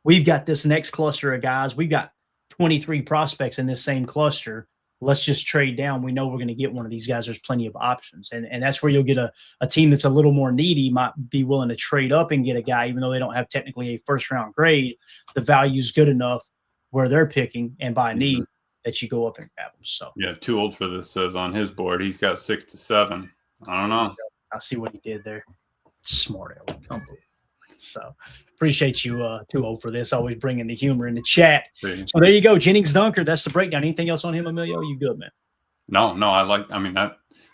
A: We've got this next cluster of guys. We've got 23 prospects in this same cluster. Let's just trade down. We know we're going to get one of these guys. There's plenty of options. And that's where you'll get a team that's a little more needy might be willing to trade up and get a guy, even though they don't have technically a first round grade. The value's good enough where they're picking and by need that you go up and grab them. So
C: too old for this says on his board. He's got 6 to 7. I don't know.
A: I see what he did there. Smart. So appreciate you, too old for this. Always bringing the humor in the chat. So there you go. Jennings Dunker. That's the breakdown. Anything else on him, Emilio? You good, man?
C: No,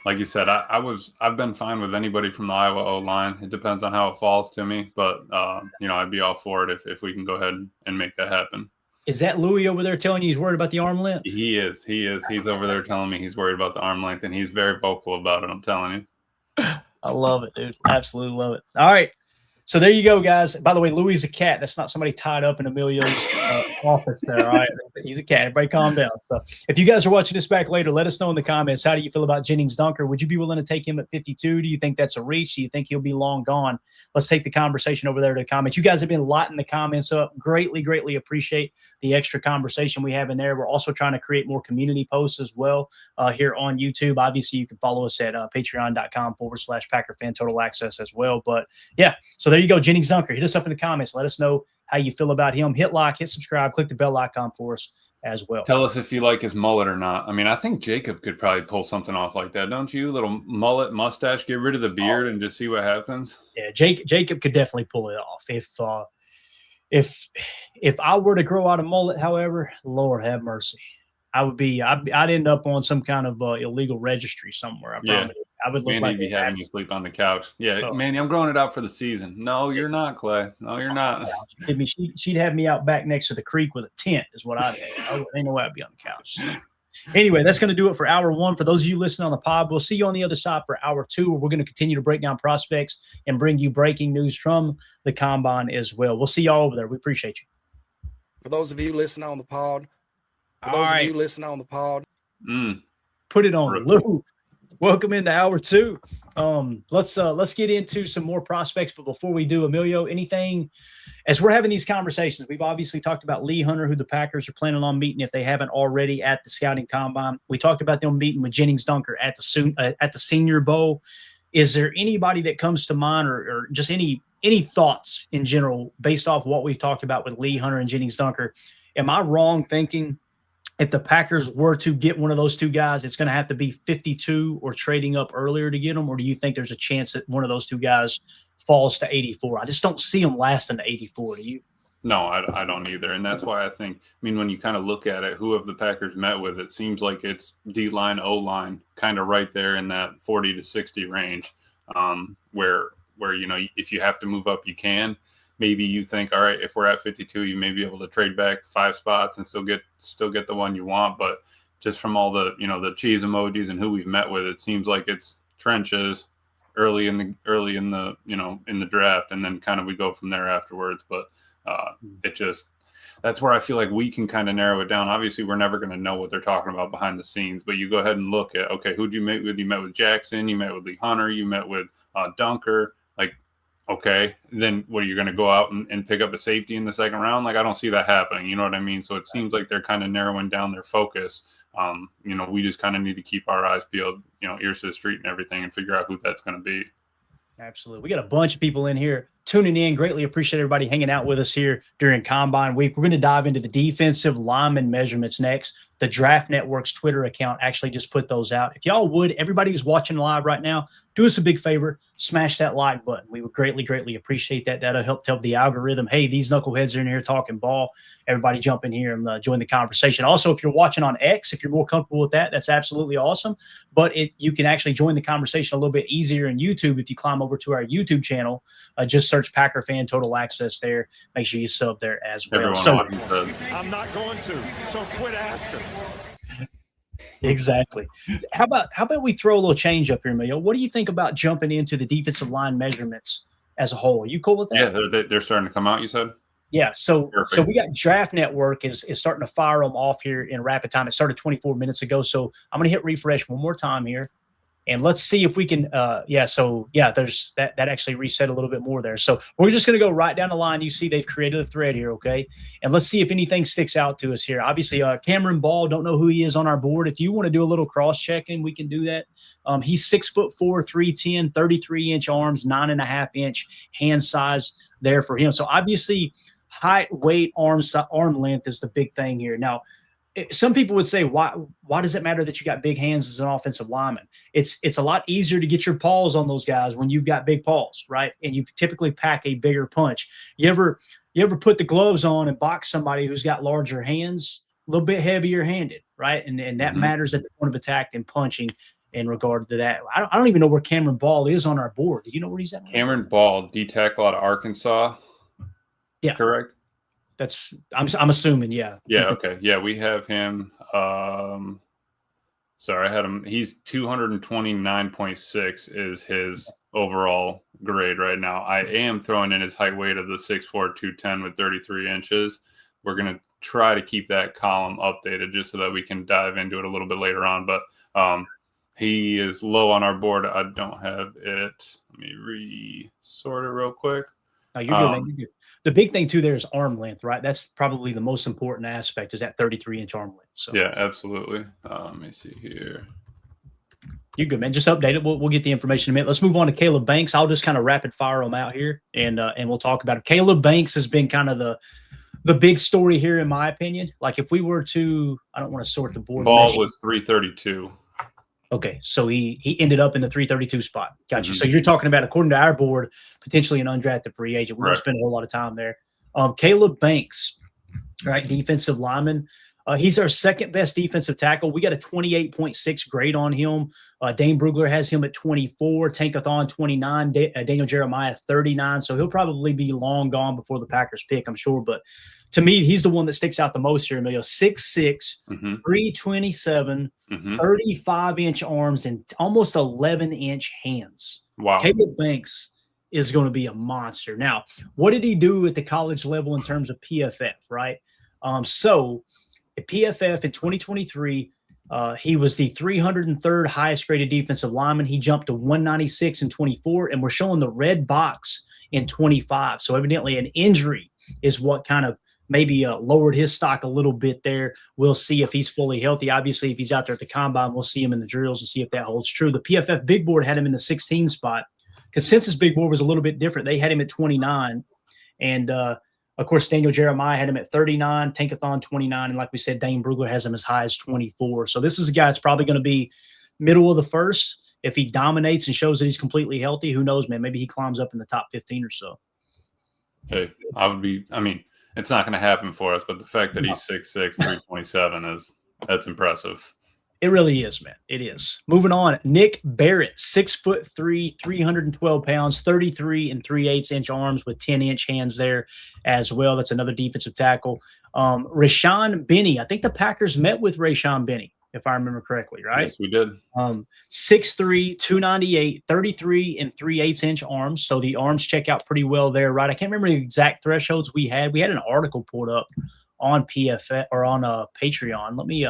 C: like you said, I've been fine with anybody from the Iowa O-line. It depends on how it falls to me, but I'd be all for it if we can go ahead and make that happen.
A: Is that Louis over there telling you he's worried about the arm length?
C: He is. He's over there telling me he's worried about the arm length, and he's very vocal about it. I'm telling you.
A: I love it, dude. Absolutely love it. All right. So there you go, guys. By the way, Louis is a cat. That's not somebody tied up in Emilio's office there. All right. He's a cat. Everybody calm down. So if you guys are watching this back later, let us know in the comments. How do you feel about Jennings Dunker? Would you be willing to take him at 52? Do you think that's a reach? Do you think he'll be long gone? Let's take the conversation over there to the comments. You guys have been lighting the comments up. Greatly, greatly appreciate the extra conversation we have in there. We're also trying to create more community posts as well here on YouTube. Obviously, you can follow us at patreon.com/Packer Fan Total Access as well. But yeah, so there you go, Jennings Dunker. Hit us up in the comments. Let us know how you feel about him. Hit like, hit subscribe, click the bell icon for us as well.
C: Tell us if you like his mullet or not. I mean, I think Jacob could probably pull something off like that, don't you? Little mullet, mustache, get rid of the beard and just see what happens.
A: Yeah, Jacob could definitely pull it off. If I were to grow out a mullet, however, Lord have mercy, I'd end up on some kind of illegal registry somewhere. I would look
C: Manny be having you sleep on the couch. Yeah, Manny, I'm growing it out for the season. No, you're not, Clay. No, you're not.
A: She'd have me out back next to the creek with a tent is what I'd have. Ain't no way I'd be on the couch. Anyway, that's going to do it for hour one. For those of you listening on the pod, we'll see you on the other side for hour two, where we're going to continue to break down prospects and bring you breaking news from the Combine as well. We'll see y'all over there. We appreciate you.
D: For those of you listening on the pod,
A: put it on, Lou. Welcome into hour two. Let's get into some more prospects. But before we do, Emilio, anything as we're having these conversations, we've obviously talked about Lee Hunter, who the Packers are planning on meeting if they haven't already at the scouting combine. We talked about them meeting with Jennings Dunker at the Senior Bowl. Is there anybody that comes to mind, or just any thoughts in general based off what we've talked about with Lee Hunter and Jennings Dunker? Am I wrong thinking if the Packers were to get one of those two guys, it's going to have to be 52 or trading up earlier to get them? Or do you think there's a chance that one of those two guys falls to 84? I just don't see them lasting to 84. Do you?
C: No, I don't either. And that's why I think, when you kind of look at it, who have the Packers met with, it seems like it's D-line, O-line, kind of right there in that 40 to 60 range, where if you have to move up, you can. Maybe you think, all right, if we're at 52, you may be able to trade back 5 spots and still get the one you want. But just from all the the cheese emojis and who we've met with, it seems like it's trenches early in the draft, and then kind of we go from there afterwards. But that's where I feel like we can kind of narrow it down. Obviously, we're never going to know what they're talking about behind the scenes, but you go ahead and look at, okay, who'd you meet with? You met with Jackson, you met with Lee Hunter, you met with Dunker. Like, okay, then what, are you going to go out and pick up a safety in the second round? Like, I don't see that happening. You know what I mean? So it seems like they're kind of narrowing down their focus. We just kind of need to keep our eyes peeled, ears to the street and everything, and figure out who that's going to be.
A: Absolutely. We got a bunch of people in here tuning in. Greatly appreciate everybody hanging out with us here during Combine Week. We're going to dive into the defensive lineman measurements next. The Draft Network's Twitter account actually just put those out. If y'all would, everybody who's watching live right now, do us a big favor, smash that like button. We would greatly, greatly appreciate that. That'll help tell the algorithm, hey, these knuckleheads are in here talking ball. Everybody jump in here and join the conversation. Also, if you're watching on X, if you're more comfortable with that, that's absolutely awesome. But you can actually join the conversation a little bit easier in YouTube if you climb over to our YouTube channel. Just search Packer Fan Total Access there. Make sure you sub there as well.
E: I'm not going to, so quit asking.
A: Exactly. How about we throw a little change up here, Emilio? What do you think about jumping into the defensive line measurements as a whole? Are you cool with that?
C: Yeah, they're starting to come out, you said?
A: Yeah, so we got Draft Network is starting to fire them off here in rapid time. It started 24 minutes ago, so I'm going to hit refresh one more time here, and let's see if we can there's that actually reset a little bit more there. So we're just going to go right down the line. You see they've created a thread here, okay? And let's see if anything sticks out to us here. Obviously, Cameron Ball, don't know who he is on our board. If you want to do a little cross-checking, we can do that. He's 6'4", 310, 33-inch arms, 9.5-inch hand size there for him. So obviously, height, weight, arm length is the big thing here. Now, some people would say, why does it matter that you got big hands as an offensive lineman? It's a lot easier to get your paws on those guys when you've got big paws, right? And you typically pack a bigger punch. You ever put the gloves on and box somebody who's got larger hands, a little bit heavier handed, right? And that matters at the point of attack and punching in regard to that. I don't even know where Cameron Ball is on our board. Do you know where he's at?
C: Cameron Ball, D-tackle out of Arkansas.
A: Yeah.
C: Correct?
A: I'm assuming, yeah.
C: Yeah, okay. Yeah, we have him. Sorry, I had him. He's 229.6 is his overall grade right now. I am throwing in his height weight of the 6'4", 210 with 33 inches. We're going to try to keep that column updated just so that we can dive into it a little bit later on. But he is low on our board. I don't have it. Let me re-sort it real quick.
A: No, you're good, man. You're good. The big thing, too, there is arm length, right? That's probably the most important aspect is that 33-inch arm length. So.
C: Yeah, absolutely. Let me see here.
A: You're good, man. Just update it. We'll get the information in a minute. Let's move on to Caleb Banks. I'll just kind of rapid fire them out here, and we'll talk about it. Caleb Banks has been kind of the big story here, in my opinion. Like if we were to – I don't want to sort the board.
C: Ball was 332.
A: Okay, so he ended up in the 332 spot. Gotcha. Mm-hmm. So you're talking about, according to our board, potentially an undrafted free agent. We won't spend a whole lot of time there. Caleb Banks, right, defensive lineman. He's our second best defensive tackle. We got a 28.6 grade on him. Dane Brugler has him at 24. Tankathon 29. Daniel Jeremiah 39. So he'll probably be long gone before the Packers pick, I'm sure. But to me, he's the one that sticks out the most here, Emilio. 6'6", 327, 35-inch arms, and almost 11-inch hands.
C: Wow.
A: Caleb Banks is going to be a monster. Now, what did he do at the college level in terms of PFF, right? So at PFF in 2023, He was the 303rd highest graded defensive lineman. He jumped to 196 in 24, and we're showing the red box in 25. So evidently an injury is what kind of maybe lowered his stock a little bit there. We'll see if he's fully healthy. Obviously, if he's out there at the combine, we'll see him in the drills and see if that holds true. The PFF big board had him in the 16 spot. Consensus big board was a little bit different. They had him at 29. And, of course, Daniel Jeremiah had him at 39, Tankathon 29, and like we said, Dane Brugler has him as high as 24. So this is a guy that's probably going to be middle of the first. If he dominates and shows that he's completely healthy, who knows, man? Maybe he climbs up in the top 15 or so.
C: Hey, it's not going to happen for us, but the fact that he's 6'6", 327 that's impressive.
A: It really is, man. It is. Moving on, Nick Barrett, 6'3", 312 pounds, 33 3/8 inch arms with 10-inch hands there as well. That's another defensive tackle. Rashawn Benny. I think the Packers met with Rashawn Benny, if I remember correctly, right?
C: Yes, we did.
A: 6'3", 298, 33 3/8 inch arms. So the arms check out pretty well there, right? I can't remember the exact thresholds we had. We had an article pulled up on PFF or on Patreon. Let me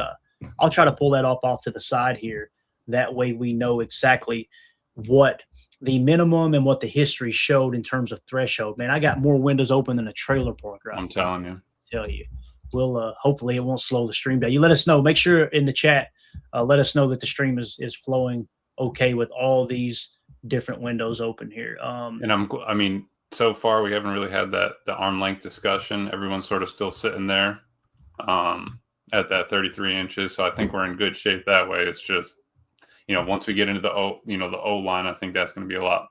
A: I'll try to pull that up off to the side here. That way we know exactly what the minimum and what the history showed in terms of threshold. Man, I got more windows open than a trailer park right
C: I'm telling you.
A: Tell you. We'll hopefully it won't slow the stream down. You let us know. Make sure in the chat, let us know that the stream is flowing okay with all these different windows open here.
C: And so far we haven't really had the arm length discussion. Everyone's sort of still sitting there at that 33 inches. So I think we're in good shape that way. It's just, once we get into the O line, I think that's going to be a lot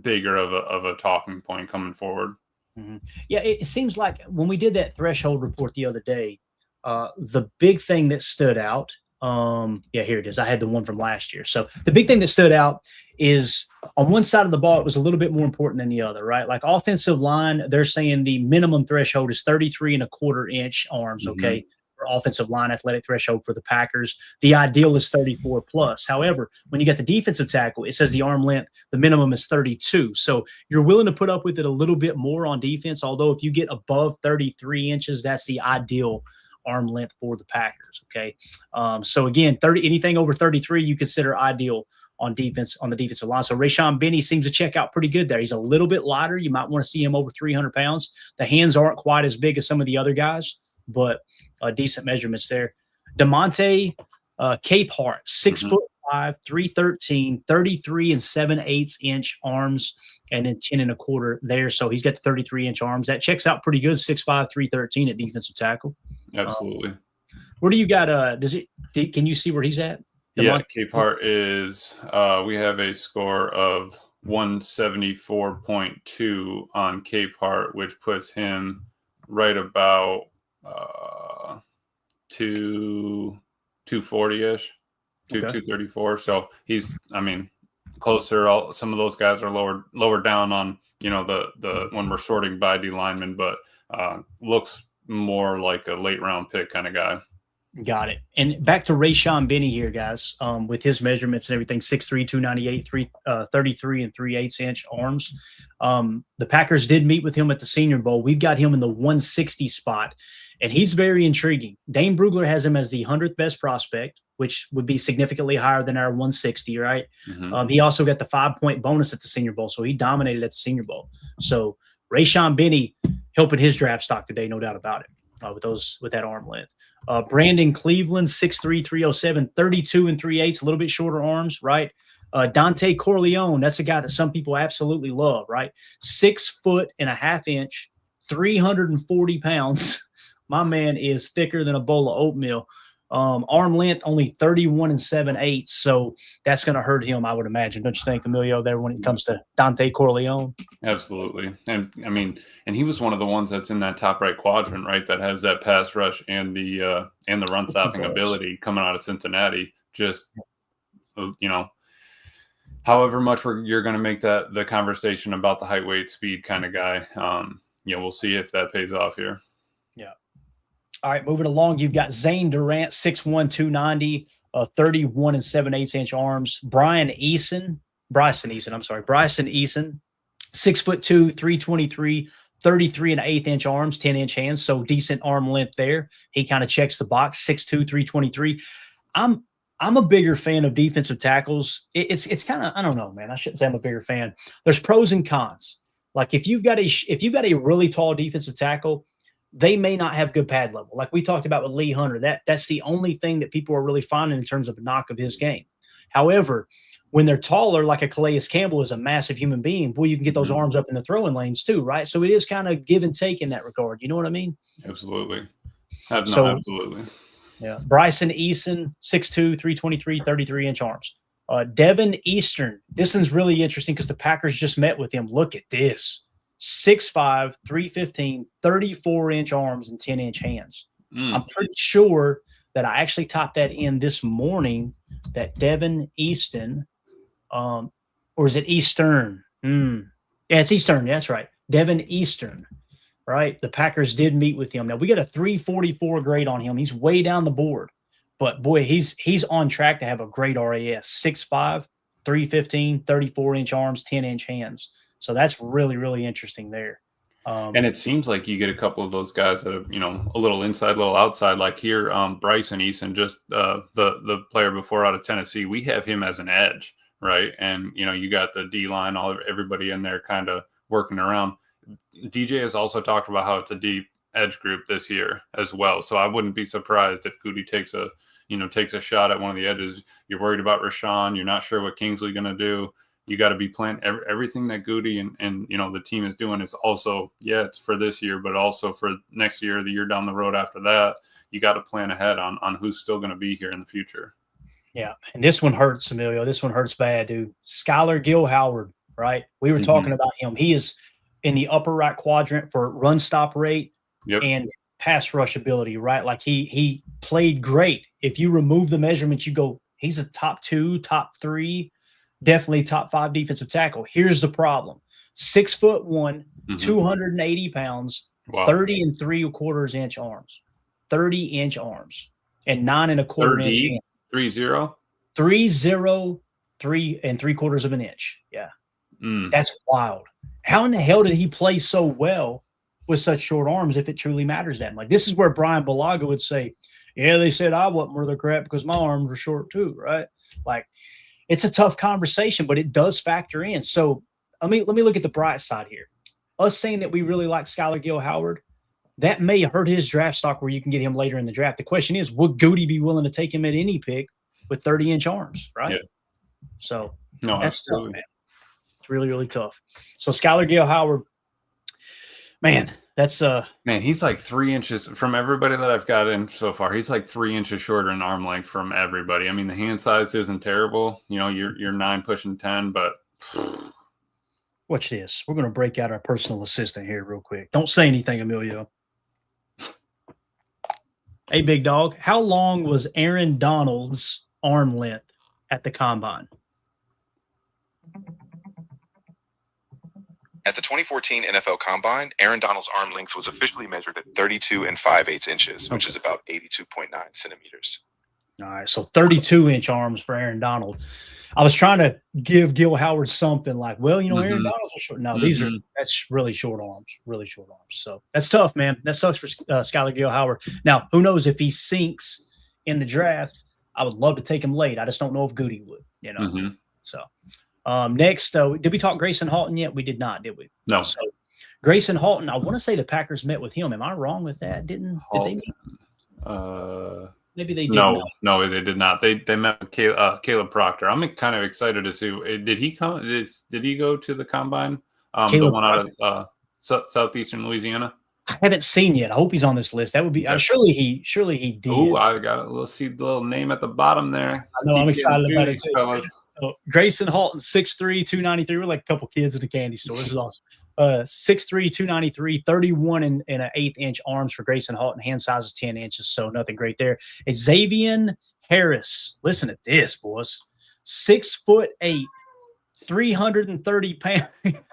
C: bigger of a talking point coming forward.
A: Mm-hmm. Yeah, it seems like when we did that threshold report the other day, the big thing that stood out, here it is. I had the one from last year. So the big thing that stood out is on one side of the ball, it was a little bit more important than the other, right? Like offensive line, they're saying the minimum threshold is 33 1/4 inch arms, okay?
C: Mm-hmm.
A: For offensive line athletic threshold for the Packers. The ideal is 34 plus. However, when you get the defensive tackle, it says the arm length, the minimum is 32. So you're willing to put up with it a little bit more on defense, although if you get above 33 inches, that's the ideal arm length for the Packers, okay? So again, anything over 33 you consider ideal on defense, on the defensive line. So Rashawn Benny seems to check out pretty good there. He's a little bit lighter. You might want to see him over 300 pounds. The hands aren't quite as big as some of the other guys, but decent measurements there. Devonte Capehart, 6'5", 313, 33 7/8 inch arms, and then 10 1/4 there. So he's got the 33 inch arms. That checks out pretty good. 6'5", 313 at defensive tackle.
C: Absolutely.
A: Where do you got? Can you see where he's at?
C: Yeah, Capehart is. We have a score of 174.2 on Capehart, which puts him right about 240-ish, 234. So he's, closer. Some of those guys are lower down on, the when we're sorting by D linemen, but looks more like a late round pick kind of guy.
A: Got it. And back to Rashawn Benny here, guys, with his measurements and everything, 6'3", 298, 33 3/8 inch arms. The Packers did meet with him at the Senior Bowl. We've got him in the 160 spot, and he's very intriguing. Dane Brugler has him as the 100th best prospect, which would be significantly higher than our 160, right? Mm-hmm. He also got the 5-point bonus at the Senior Bowl, so he dominated at the Senior Bowl. So Rashawn Benny helping his draft stock today, no doubt about it. With that arm length. Brandon Cleveland, 6'3", 307, 32 3/8, a little bit shorter arms, right? Dante Corleone, that's a guy that some people absolutely love, right? 6'1.5 inches, 340 pounds. My man is thicker than a bowl of oatmeal. Arm length only 31 7/8, so that's going to hurt him, I would imagine. Don't you think, Emilio, there when it comes to Dante Corleone?
C: Absolutely. And he was one of the ones that's in that top right quadrant, right? That has that pass rush and the run stopping ability coming out of Cincinnati. Just, however much you're going to make that the conversation about the height, weight, speed kind of guy. We'll see if that pays off here.
A: Yeah. All right, moving along, you've got Zane Durant, 6'1", 290, 31 7/8 inch arms. Bryson Eason, 6'2", 323, 33 1/8 inch arms, 10-inch hands, so decent arm length there. He kind of checks the box, 6'2", 323. I'm I'm a bigger fan of defensive tackles. It's kind of, I don't know, man. I shouldn't say I'm a bigger fan. There's pros and cons. Like if you've got a really tall defensive tackle, they may not have good pad level. Like we talked about with Lee Hunter, that's the only thing that people are really finding in terms of a knock of his game. However, when they're taller, like a Calais Campbell is a massive human being, boy, you can get those arms up in the throwing lanes too, right? So it is kind of give and take in that regard. You know what I mean?
C: Absolutely.
A: Absolutely. Yeah. Bryson Eason, 6'2", 323, 33-inch arms. Devin Eastern. This one's really interesting because the Packers just met with him. Look at this. 6'5", 315, 34-inch arms and 10-inch hands. I'm pretty sure that I actually typed that in this morning, that Devin Easton, or is it Eastern? Yeah, it's Eastern. That's right. Devin Eastern, right? The Packers did meet with him. Now, we got a 344 grade on him. He's way down the board. But, boy, he's on track to have a great RAS. 6'5", 315, 34-inch arms, 10-inch hands. So that's really, really interesting there.
C: And it seems like you get a couple of those guys that are, a little inside, a little outside. Like here, Bryson Eason, just the player before out of Tennessee, we have him as an edge, right? And, you got the D-line, everybody in there kind of working around. DJ has also talked about how it's a deep edge group this year as well. So I wouldn't be surprised if Gutey takes a shot at one of the edges. You're worried about Rashawn. You're not sure what Kingsley's going to do. You got to be planning everything that Gutey and the team is doing is also, it's for this year, but also for next year, the year down the road after that. You got to plan ahead on who's still going to be here in the future.
A: Yeah, and this one hurts, Emilio. This one hurts bad, dude. Skylar Gill-Howard, right? We were talking about him. He is in the upper right quadrant for run stop rate and pass rush ability, right? Like he played great. If you remove the measurements, you go, he's a top 2, top 3, definitely top 5 defensive tackle. Here's the problem: 6'1", 280 pounds, 30 3/4 inch arms, 30-inch arms, and 9 1/4 inch hands.
C: 3-0?
A: 3-0, 3 3/4 of an inch. Yeah. That's wild. How in the hell did he play so well with such short arms if it truly matters that much? This is where Brian Balaga would say, yeah, they said I wasn't worth a crap because my arms were short too, right? Like, it's a tough conversation, but it does factor in. So let me look at the bright side here. Us saying that we really like Skylar Gill-Howard, that may hurt his draft stock where you can get him later in the draft. The question is, would Gutey be willing to take him at any pick with 30-inch arms, right? Yeah. So that's tough, man. It's really, really tough. So Skylar Gill-Howard, man, that's
C: man, he's like 3 inches from everybody that I've got in so far. He's like 3 inches shorter in arm length from everybody. I mean, the hand size isn't terrible. You're 9 pushing 10, but
A: watch this. We're going to break out our personal assistant here real quick. Don't say anything, Emilio. Hey, big dog. How long was Aaron Donald's arm length at the combine?
F: At the 2014 NFL Combine, Aaron Donald's arm length was officially measured at 32 5/8 inches, which is about 82.9 centimeters.
A: All right, so 32-inch arms for Aaron Donald. I was trying to give Gill-Howard something like, well, Aaron Donald's a short. No, that's really short arms, So that's tough, man. That sucks for Skylar Gill-Howard. Now, who knows if he sinks in the draft? I would love to take him late. I just don't know if Gutey would, So next, did we talk Grayson Halton yet? We did not, did we?
C: No.
A: So Grayson Halton, I want to say the Packers met with him. Am I wrong with that? Did they meet? Maybe they did.
C: No, they did not. They met with Caleb Proctor. I'm kind of excited to see. Did he come? Did he go to the combine? The one out of southeastern Louisiana.
A: I haven't seen yet. I hope he's on this list. That would be surely he did.
C: Oh, I got it. Let's see the little name at the bottom there.
A: I know. I'm excited about it too. So Grayson Halton, 6'3", 293. We're like a couple kids at a candy store. This is awesome. 6'3", 293, 31 and an 1/8 inch arms for Grayson Halton. Hand size is 10 inches, so nothing great there. Xavier Harris. Listen to this, boys. 6'8", 330 pounds.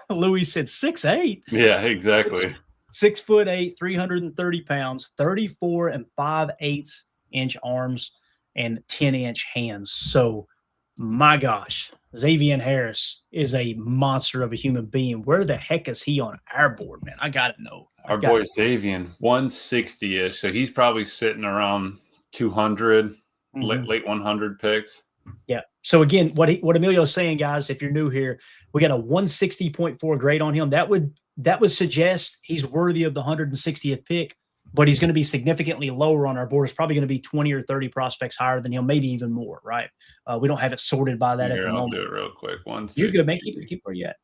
A: Louis said 6'8".
C: Yeah, exactly.
A: 6'8", 330 pounds, 34 5/8 inch arms, and 10-inch hands. So, my gosh, Xavier Harris is a monster of a human being. Where the heck is he on our board, man? I got to know.
C: Our boy Xavier, 160-ish. So he's probably sitting around 200, late 100 picks.
A: Yeah. So again, what Emilio's saying, guys, if you're new here, we got a 160.4 grade on him. That would suggest he's worthy of the 160th pick, but he's going to be significantly lower on our board. It's probably going to be 20 or 30 prospects higher than him, maybe even more, right? We don't have it sorted by that at the moment.
C: I'll do it real quick.
A: You're good, man. Keep where you at.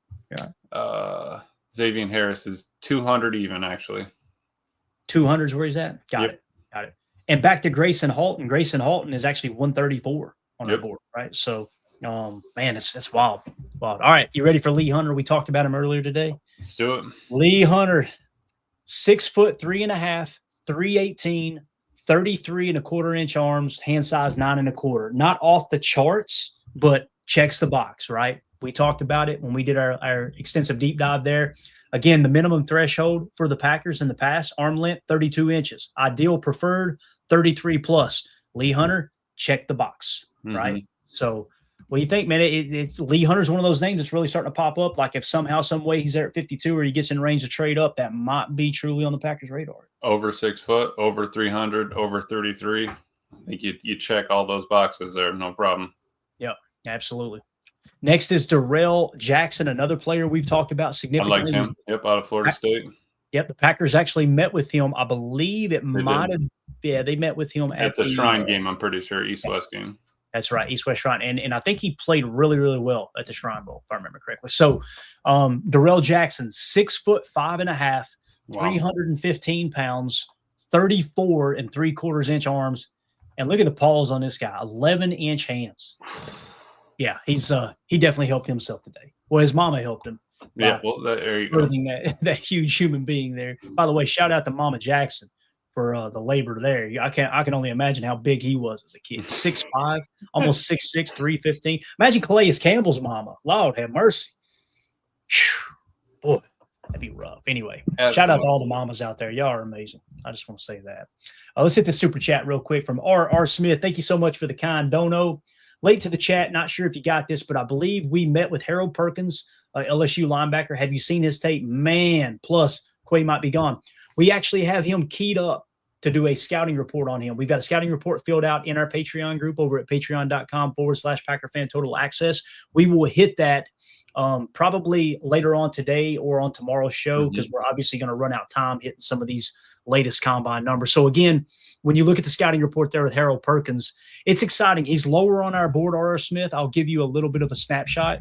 C: Yeah. Xavier Harris is 200 even, actually.
A: 200 is where he's at? Got it. And back to Grayson Halton. Grayson Halton is actually 134 on our board, right? So, man, that's wild. All right, you ready for Lee Hunter? We talked about him earlier today.
C: Let's do it.
A: Lee Hunter, 6'3.5", 318, 33 1/4 inch arms, hand size 9 1/4. Not off the charts, but checks the box, right? We talked about it when we did our extensive deep dive there. Again, the minimum threshold for the Packers in the past, arm length, 32 inches. Ideal preferred, 33 plus. Lee Hunter, check the box, right? So what do you think, man? It's Lee Hunter's one of those names that's really starting to pop up. Like if somehow, some way he's there at 52 or he gets in range to trade up, that might be truly on the Packers' radar.
C: Over 6 foot, over 300, over 33. I think you check all those boxes there, no problem.
A: Yep, absolutely. Next is Darrell Jackson, another player we've talked about significantly.
C: I like him. Yep, out of Florida State.
A: Yep, the Packers actually met with him. I believe they met with him
C: at the Shrine game, I'm pretty sure, East-West game.
A: That's right, East-West Shrine. And I think he played really, really well at the Shrine Bowl, if I remember correctly. So Darrell Jackson, 6'5.5", 315 pounds, 34 3/4 inch arms. And look at the paws on this guy, 11-inch hands. Yeah, he definitely helped himself today. Well, his mama helped him.
C: Yeah, well, there you go.
A: That huge human being there. By the way, shout out to Mama Jackson for the labor there. I can only imagine how big he was as a kid. 6'5", almost 6'6", 315. Imagine Calais Campbell's mama. Lord have mercy. Whew. Boy, that'd be rough. Anyway, shout out to all the mamas out there. Y'all are amazing. I just want to say that. Let's hit the super chat real quick from R. Smith. Thank you so much for the kind dono. Late to the chat, not sure if you got this, but I believe we met with Harold Perkins, LSU linebacker. Have you seen his tape? Man, plus Quay might be gone. We actually have him keyed up to do a scouting report on him. We've got a scouting report filled out in our Patreon group over at patreon.com/PackerFan Total Access. We will hit that probably later on today or on tomorrow's show because we're obviously going to run out of time hitting some of these latest combine numbers. So again, when you look at the scouting report there with Harold Perkins, it's exciting. He's lower on our board, R. Smith. I'll give you a little bit of a snapshot.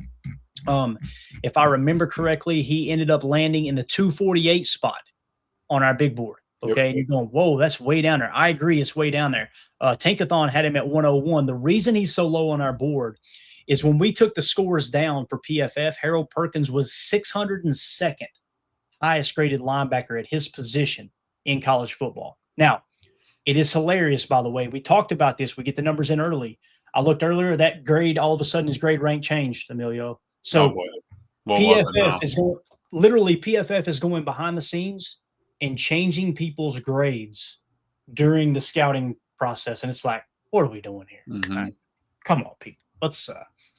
A: If I remember correctly, he ended up landing in the 248 spot on our big board. Okay. Yep. And you're going, whoa, that's way down there. I agree. It's way down there. Tankathon had him at 101. The reason he's so low on our board is when we took the scores down for PFF, Harold Perkins was 602nd highest graded linebacker at his position in college football. Now, it is hilarious, by the way. We talked about this. We get the numbers in early. I looked earlier, that grade, all of a sudden his grade rank changed, Emilio. So PFF is going behind the scenes and changing people's grades during the scouting process. And it's like, what are we doing here? Right. Come on, people. Let's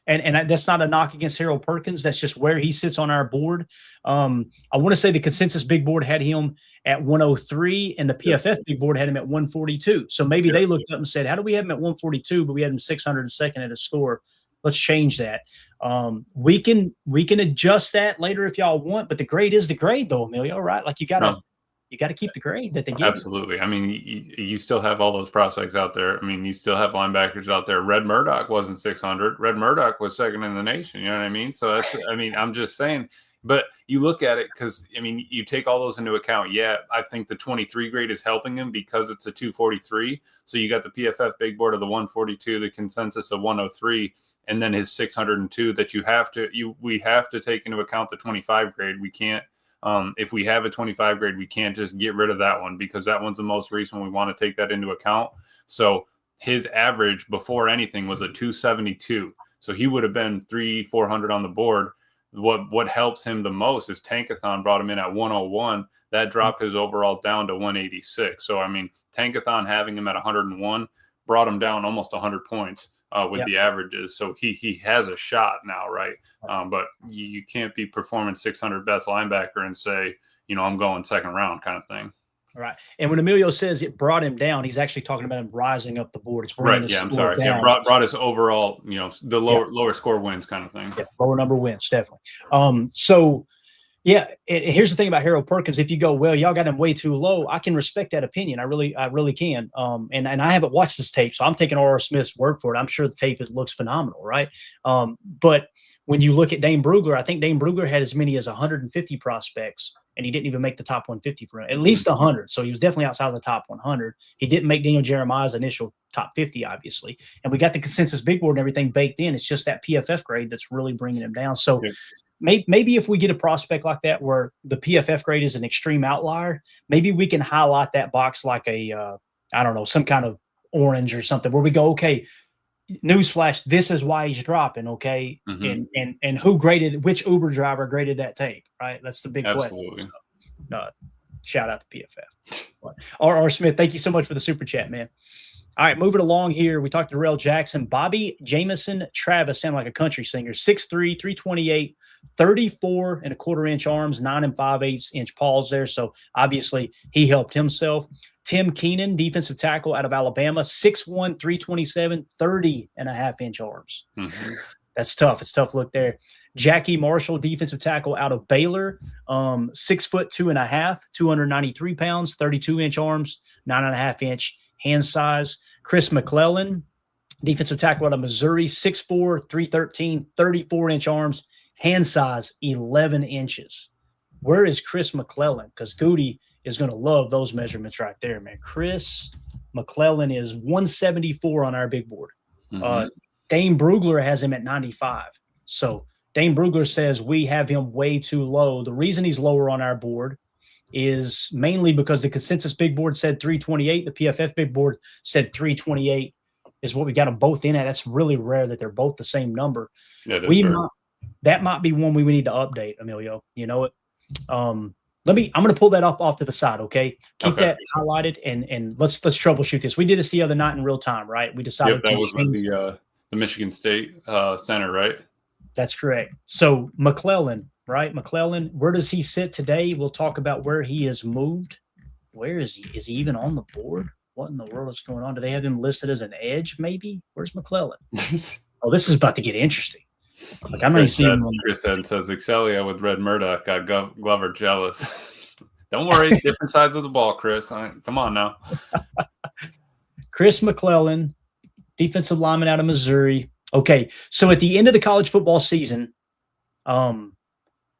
A: and that's not a knock against Harold Perkins. That's just where he sits on our board. I want to say the consensus big board had him at 103 and the PFF big board had him at 142. So maybe they looked up and said, how do we have him at 142, but we had him 602nd at a score? Let's change that. We can adjust that later if y'all want, but the grade is the grade though, Emilio, right? Like you got to keep the grade that they give.
C: Absolutely. You. I mean, you still have all those prospects out there. I mean, you still have linebackers out there. Red Murdoch wasn't 600. Red Murdoch was second in the nation. You know what I mean? So that's, I mean, I'm just saying, but you look at it because, I mean, you take all those into account. Yeah, I think the 23 grade is helping him because it's a 243. So you got the PFF big board of the 142, the consensus of 103, and then his 602 that we have to take into account the 25 grade. We can't. If we have a 25 grade, we can't just get rid of that one because that one's the most recent. We want to take that into account. So his average before anything was a 272. So he would have been 300-400 on the board. What helps him the most is Tankathon brought him in at 101. That dropped his overall down to 186. So, I mean, Tankathon having him at 101 brought him down almost 100 points with the averages. So he has a shot now, right? But you can't be performing 600 best linebacker and say, you know, I'm going second round kind of thing.
A: All right. And when Emilio says it brought him down, he's actually talking about him rising up the board. It's bringing
C: Right.
A: the
C: Yeah. I'm
A: score
C: sorry. Yeah.
A: down.
C: Brought us overall, the lower score wins kind of thing.
A: Yeah, lower number wins, definitely. So yeah, here's the thing about Harold Perkins. If you go, well, y'all got him way too low, I can respect that opinion. I really can. And I haven't watched this tape, so I'm taking R.R. Smith's word for it. I'm sure the tape looks phenomenal, right? But when you look at Dane Brugler, I think Dane Brugler had as many as 150 prospects, and he didn't even make the top 150 for him. At least 100. So he was definitely outside of the top 100. He didn't make Daniel Jeremiah's initial top 50, obviously. And we got the consensus big board and everything baked in. It's just that PFF grade that's really bringing him down. So maybe if we get a prospect like that where the PFF grade is an extreme outlier, maybe we can highlight that box like I don't know, some kind of orange or something where we go, okay, newsflash, this is why he's dropping, okay? Mm-hmm. And which Uber driver graded that tape, right? That's the big question. So, shout out to PFF. R.R. Smith, thank you so much for the super chat, man. All right, moving along here. We talked to Darrell Jackson. Bobby Jamison Travis sound like a country singer. 6'3", 328, 34 and a quarter inch arms, 9 5/8 inch paws there. So obviously he helped himself. Tim Keenan, defensive tackle out of Alabama, 6'1", 327, 30 and a half inch arms. Mm-hmm. That's tough. It's tough look there. Jackie Marshall, defensive tackle out of Baylor, 6'2.5", 293 pounds, 32 inch arms, 9.5 inch hand size. Chris McClellan, defensive tackle out of Missouri, 6'4", 313, 34 inch arms, hand size 11 inches. Where is Chris McClellan? Because Gutey is going to love those measurements right there, man. Chris McClellan is 174 on our big board. Mm-hmm. Dane Brugler has him at 95. So Dane Brugler says we have him way too low. The reason he's lower on our board is mainly because the consensus big board said 328. The PFF big board said 328 is what we got them both in at. That's really rare that they're both the same number. Yeah, that might be one we need to update, Emilio. You know it. I'm going to pull that up off to the side. Okay. Keep that highlighted and let's troubleshoot this. We did this the other night in real time, right? We decided
C: that was with the Michigan State center, right? That's
A: correct. So McClellan, right? McClellan, where does he sit today? We'll talk about where he has moved. Where is he? Is he even on the board? What in the world is going on? Do they have him listed as an edge, maybe? Where's McClellan? Oh, this is about to get interesting. Like I'm not seeing him.
C: Chris says Excelia with Red Murdoch got Glover jealous. Don't worry, different sides of the ball, Chris. Come on now.
A: Chris McClellan, defensive lineman out of Missouri. Okay, so at the end of the college football season, so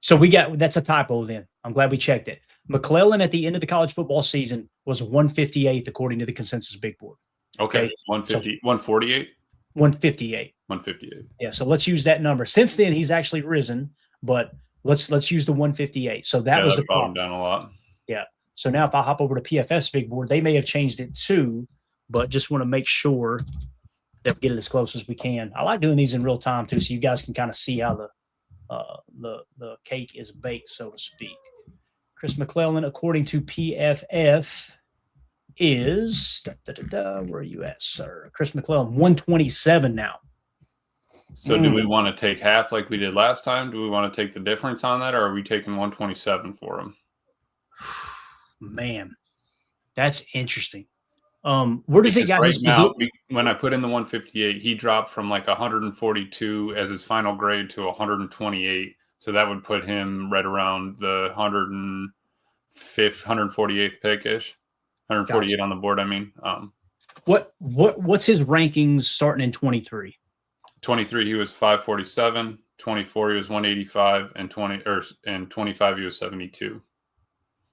A: that's a typo then. I'm glad we checked it. McClellan at the end of the college football season was 158th according to the consensus big board.
C: Okay. 150, 148?
A: 158.
C: 158.
A: Yeah, so let's use that number. Since then, he's actually risen, but let's use the 158. So that was the problem.
C: Down a lot.
A: Yeah. So now if I hop over to PFF's big board, they may have changed it too, but just want to make sure that we get it as close as we can. I like doing these in real time too, so you guys can kind of see how the cake is baked, so to speak. Chris McClellan, according to PFF, is where are you at, sir? Chris McClellan, 127 now.
C: So do we want to take half like we did last time? Do we want to take the difference on that, or are we taking 127 for him?
A: Man, that's interesting. Where does he got his
C: now? When I put in the 158, he dropped from like 142 as his final grade to 128. So that would put him right around the 105th, 148th pick-ish. 148 gotcha. On the board, I mean.
A: What's his rankings starting in 23?
C: 23 he was 547, 24 he was 185, and 25 he was 72.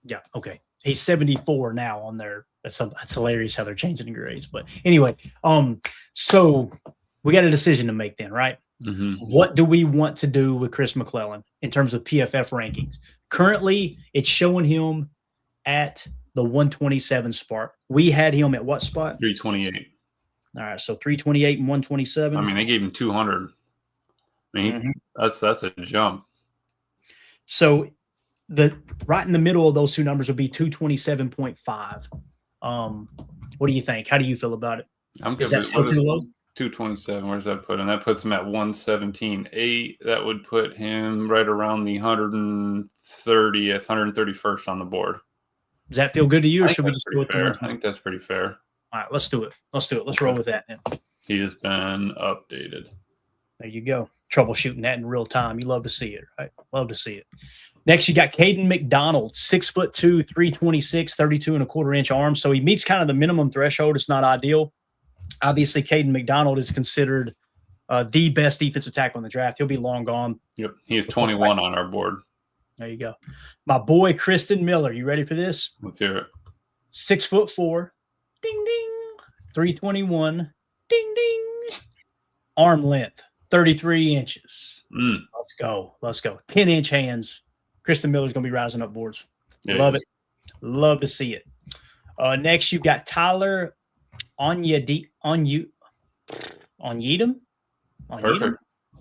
A: Yeah, okay. He's 74 now on there. That's hilarious how they're changing the grades. But anyway, so we got a decision to make then, right? Mm-hmm. What do we want to do with Chris McClellan in terms of PFF rankings? Currently, it's showing him at the 127 spot. We had him at what spot?
C: 328.
A: All right, so 328 and 127.
C: I mean, they gave him 200. I mean, that's a jump.
A: So right in the middle of those two numbers would be 227.5. What do you think? How do you feel about it?
C: I'm good. Is that still too low? 227. Where's that put him? That puts him at 117.8. That would put him right around the 130th, 131st on the board.
A: Does that feel good to you, or
C: I think
A: should we
C: that's
A: just go
C: pretty
A: with the
C: fair. I think that's pretty fair.
A: All right, let's do it. Let's roll with that then.
C: He has been updated.
A: There you go. Troubleshooting that in real time. You love to see it, right? Love to see it. Next, you got Caden McDonald, 6'2", 326, 32.25-inch arms. So he meets kind of the minimum threshold. It's not ideal. Obviously, Caden McDonald is considered the best defensive tackle in the draft. He'll be long gone.
C: Yep. He is 21 on our board.
A: There you go. My boy, Kristen Miller. You ready for this?
C: Let's hear it.
A: 6'4", ding, ding, 321, ding, ding, arm length, 33 inches. Let's go. 10-inch hands. Kristen Miller's going to be rising up boards.
C: Yeah,
A: Love it. Love to see it. Next, you've got Tyler Onyedem.
C: Perfect.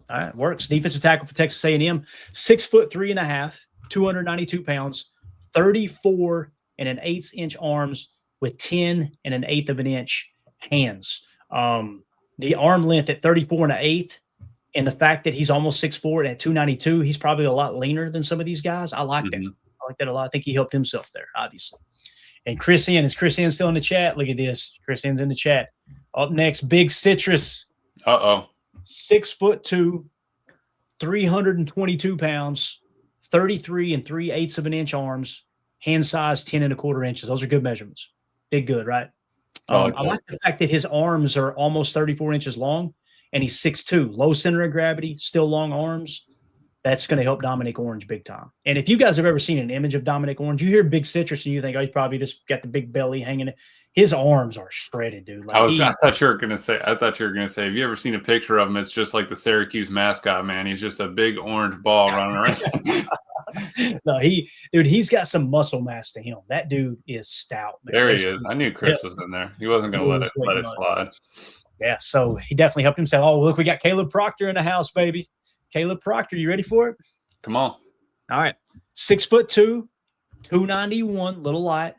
A: All right, works. Defensive tackle for Texas A&M. 6'3.5", 292 pounds, 34 1/8 arms with 10 1/8 of an inch hands. The arm length at 34 1/8, and the fact that he's almost 6'4" and at 292, he's probably a lot leaner than some of these guys. I like that. I like that a lot. I think he helped himself there, obviously. And Chris N. Is Chris N still in the chat? Look at this. Chris N's in the chat. Up next, Big Citrus. 6'2", 322 pounds, 33 3/8 arms, hand size 10 1/4 inches. Those are good measurements. Big good, right? I like the fact that his arms are almost 34 inches long, and he's 6'2", low center of gravity, still long arms. That's going to help Dominic Orange big time. And if you guys have ever seen an image of Dominic Orange, you hear Big Citrus and you think, oh, he's probably just got the big belly hanging. His arms are shredded, dude. Like
C: I thought you were gonna say. Have you ever seen a picture of him? It's just like the Syracuse mascot, man. He's just a big orange ball running around.
A: No, he's got some muscle mass to him. That dude is stout, man.
C: There he is. I knew Chris was in there. He wasn't gonna let it slide.
A: Yeah, so he definitely helped himself. Oh, look, we got Caleb Proctor in the house, baby. Caleb Proctor, you ready for it?
C: Come on.
A: All right. 6'2", 291, little light,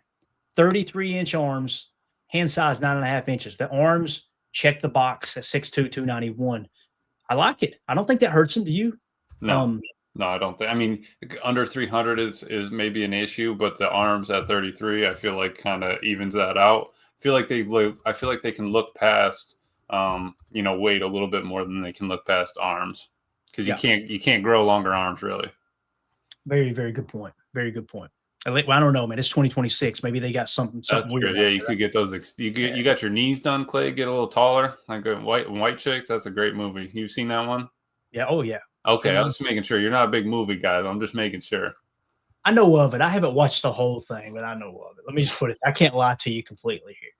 A: 33-inch arms, hand size 9.5 inches. The arms check the box at 6'2", 291. I like it. I don't think that hurts him. Do you?
C: No, I don't think. I mean, under 300 is maybe an issue, but the arms at 33, I feel like kind of evens that out. I feel like they can look past, weight a little bit more than they can look past arms. Because you can't grow longer arms, really.
A: Very, very good point. Very good point. Well, I don't know, man. It's 2026. Maybe they got something weird.
C: Yeah, you could get those. You got your knees done, Clay. Get a little taller, like a white chicks. That's a great movie. You've seen that one?
A: Yeah. Oh, yeah.
C: Okay, I was just making sure. You're not a big movie guy. I'm just making sure.
A: I know of it. I haven't watched the whole thing, but I know of it. Let me just put it. I can't lie to you completely here.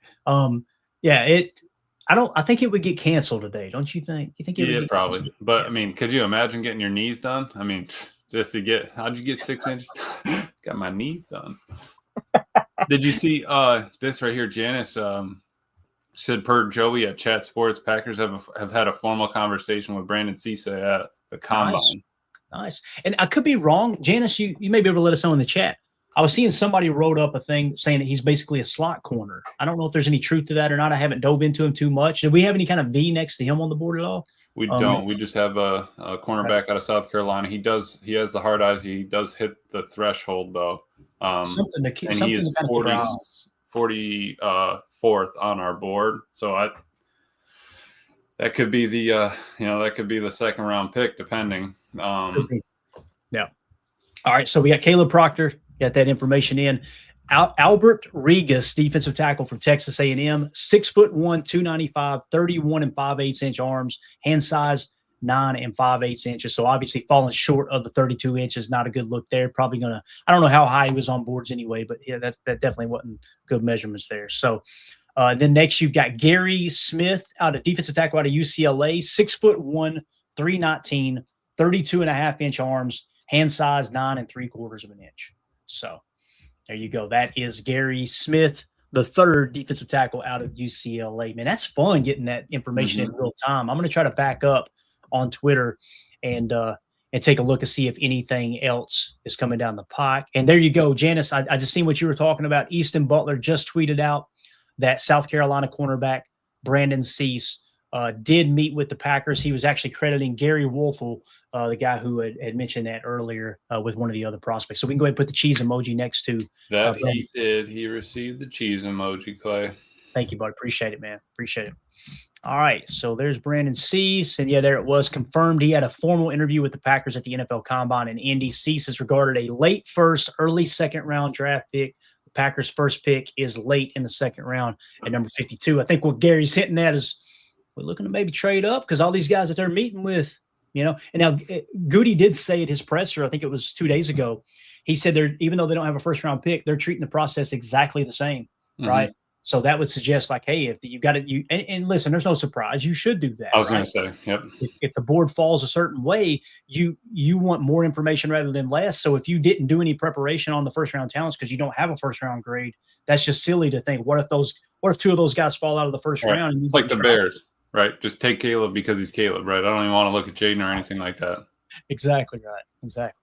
A: I think it would get canceled today, don't you think? You think it would get
C: probably.
A: Canceled?
C: But I mean, could you imagine getting your knees done? I mean, just to get how'd you get 6 inches? Got my knees done. Did you see this right here? Janice said per Joey at Chat Sports, Packers have had a formal conversation with Brandon Cisse at the combine.
A: Nice. And I could be wrong. Janice, you may be able to let us know in the chat. I was seeing somebody wrote up a thing saying that he's basically a slot corner. I don't know if there's any truth to that or not. I haven't dove into him too much. Do we have any kind of V next to him on the board at all?
C: We don't. We just have a cornerback out of South Carolina. He has the hard eyes. He does hit the threshold though.
A: Something to keep.
C: And
A: something
C: he is
A: to
C: 44th on our board. So that could be the second round pick depending.
A: Yeah. All right. So we got Caleb Proctor. Got that information in. Albert Regas, defensive tackle from Texas A&M, 6'1", 295, 31 5/8 arms, hand size 9 5/8 inches. So obviously falling short of the 32 inches, not a good look there. Probably gonna. I don't know how high he was on boards anyway, but yeah, that definitely wasn't good measurements there. So then next you've got Gary Smith, defensive tackle out of UCLA, 6'1", 319, 32.5-inch arms, hand size 9 3/4 inches. So there you go. That is Gary Smith, the third defensive tackle out of UCLA. Man, that's fun getting that information in real time. I'm going to try to back up on Twitter and take a look and see if anything else is coming down the pike. And there you go, Janice. I just seen what you were talking about. Easton Butler just tweeted out that South Carolina cornerback Brandon Cisse did meet with the Packers. He was actually crediting Gary Wolfel, the guy who had mentioned that earlier with one of the other prospects. So we can go ahead and put the cheese emoji next to
C: that. He did. He received the cheese emoji, Clay.
A: Thank you, bud. Appreciate it, man. Appreciate it. All right. So there's Brandon Cease. And yeah, there it was confirmed. He had a formal interview with the Packers at the NFL Combine in Indy. Cease is regarded a late first, early second round draft pick. The Packers' first pick is late in the second round at number 52. I think what Gary's hitting at is we're looking to maybe trade up because all these guys that they're meeting with, and now Gutey did say at his presser, I think it was 2 days ago, he said even though they don't have a first round pick, they're treating the process exactly the same, right? So that would suggest like, hey, if you got it, and listen, there's no surprise. You should do that.
C: I was going to say, yep.
A: If the board falls a certain way, you want more information rather than less. So if you didn't do any preparation on the first round talents because you don't have a first round grade, that's just silly to think. What if two of those guys fall out of the first round? And
C: it's like the Bears, right? Just take Caleb because he's Caleb, right? I don't even want to look at Jaden or anything like that.
A: Exactly right. Exactly.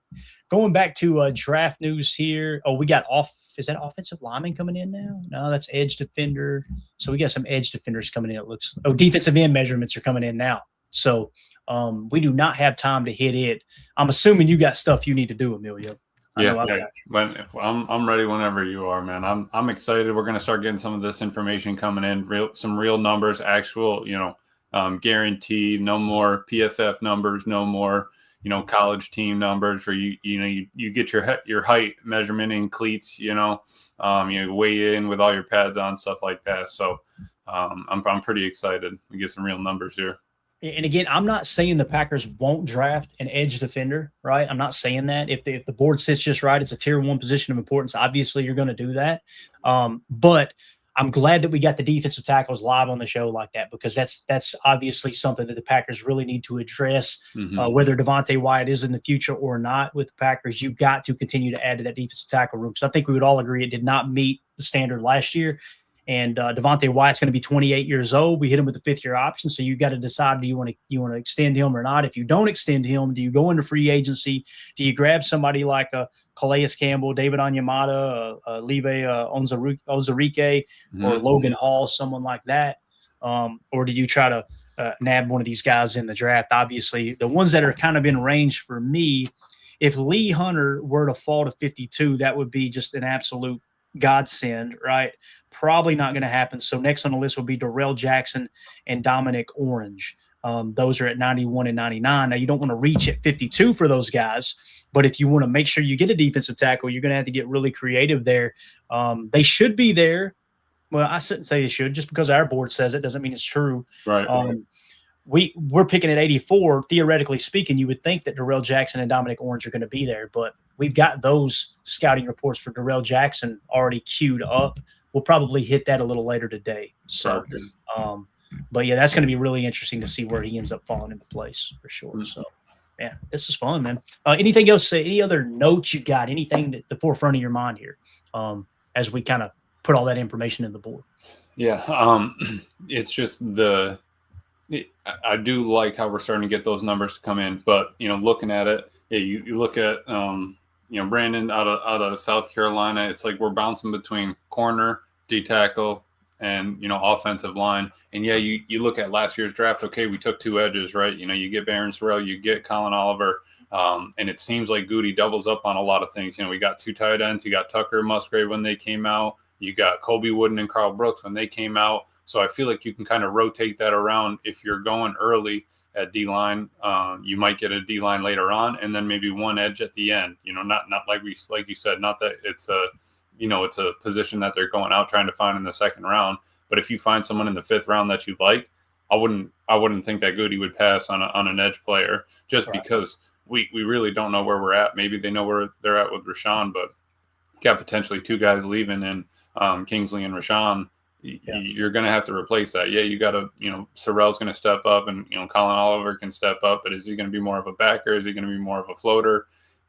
A: Going back to draft news here. Oh, we got is that offensive lineman coming in now? No, that's edge defender. So we got some edge defenders coming in. It looks. Defensive end measurements are coming in now. So we do not have time to hit it. I'm assuming you got stuff you need to do, Emilio.
C: I'm ready whenever you are, man. I'm excited. We're going to start getting some of this information coming in. Some real numbers, actual, guaranteed. No more PFF numbers. No more. College team numbers, or you get your height measurement in cleats, you weigh in with all your pads on, stuff like that. So I'm pretty excited. We get some real numbers here.
A: And again, I'm not saying the Packers won't draft an edge defender, right? I'm not saying that. If the board sits just right, it's a tier 1 position of importance. Obviously, you're going to do that. But I'm glad that we got the defensive tackles live on the show like that, because that's obviously something that the Packers really need to address. Whether Devonte Wyatt is in the future or not with the Packers, you've got to continue to add to that defensive tackle room. So I think we would all agree it did not meet the standard last year. And Devonte Wyatt's going to be 28 years old. We hit him with a 5th-year option, so you got to decide: do you want to extend him or not? If you don't extend him, do you go into free agency? Do you grab somebody like a Calais Campbell, David Onyemata, Live Ozarike, or Logan Hall, someone like that? Or do you try to nab one of these guys in the draft? Obviously, the ones that are kind of in range for me, if Lee Hunter were to fall to 52, that would be just an absolute godsend, right? Probably not going to happen. So next on the list will be Darrell Jackson and Dominic Orange. Those are at 91 and 99. Now, you don't want to reach at 52 for those guys, but if you want to make sure you get a defensive tackle, you're going to have to get really creative there. They should be there. Well, I shouldn't say they should. Just because our board says it doesn't mean it's true.
C: Right.
A: We're picking at 84. Theoretically speaking, you would think that Darrell Jackson and Dominic Orange are going to be there, but we've got those scouting reports for Darrell Jackson already queued up. We'll probably hit that a little later today. So, but yeah, that's going to be really interesting to see where he ends up falling into place for sure. So, yeah, this is fun, man. Anything else? Any other notes you got? Anything at the forefront of your mind here as we kind of put all that information in the board?
C: Yeah, it's just I do like how we're starting to get those numbers to come in, but looking at it, you look at Brandon out of South Carolina. It's like we're bouncing between corner, D tackle, and offensive line. And yeah, you look at last year's draft. Okay, we took 2 edges, right? You get Barron Sorrell, you get Colin Oliver, and it seems like Gutey doubles up on a lot of things. We got 2 tight ends. You got Tucker Musgrave when they came out. You got Kobe Wooden and Carl Brooks when they came out. So I feel like you can kind of rotate that around. If you're going early at D-line, you might get a D-line later on, and then maybe 1 edge at the end. Not like you said, not that it's a position that they're going out trying to find in the 2nd round. But if you find someone in the 5th round that you like, I wouldn't think that Gutey would pass on an edge player just because we really don't know where we're at. Maybe they know where they're at with Rashawn, but got potentially 2 guys leaving in Kingsley and Rashawn. You're going to have to replace that. Yeah, you got to, Sorrell's going to step up, and, Colin Oliver can step up, but is he going to be more of a backer? Is he going to be more of a floater?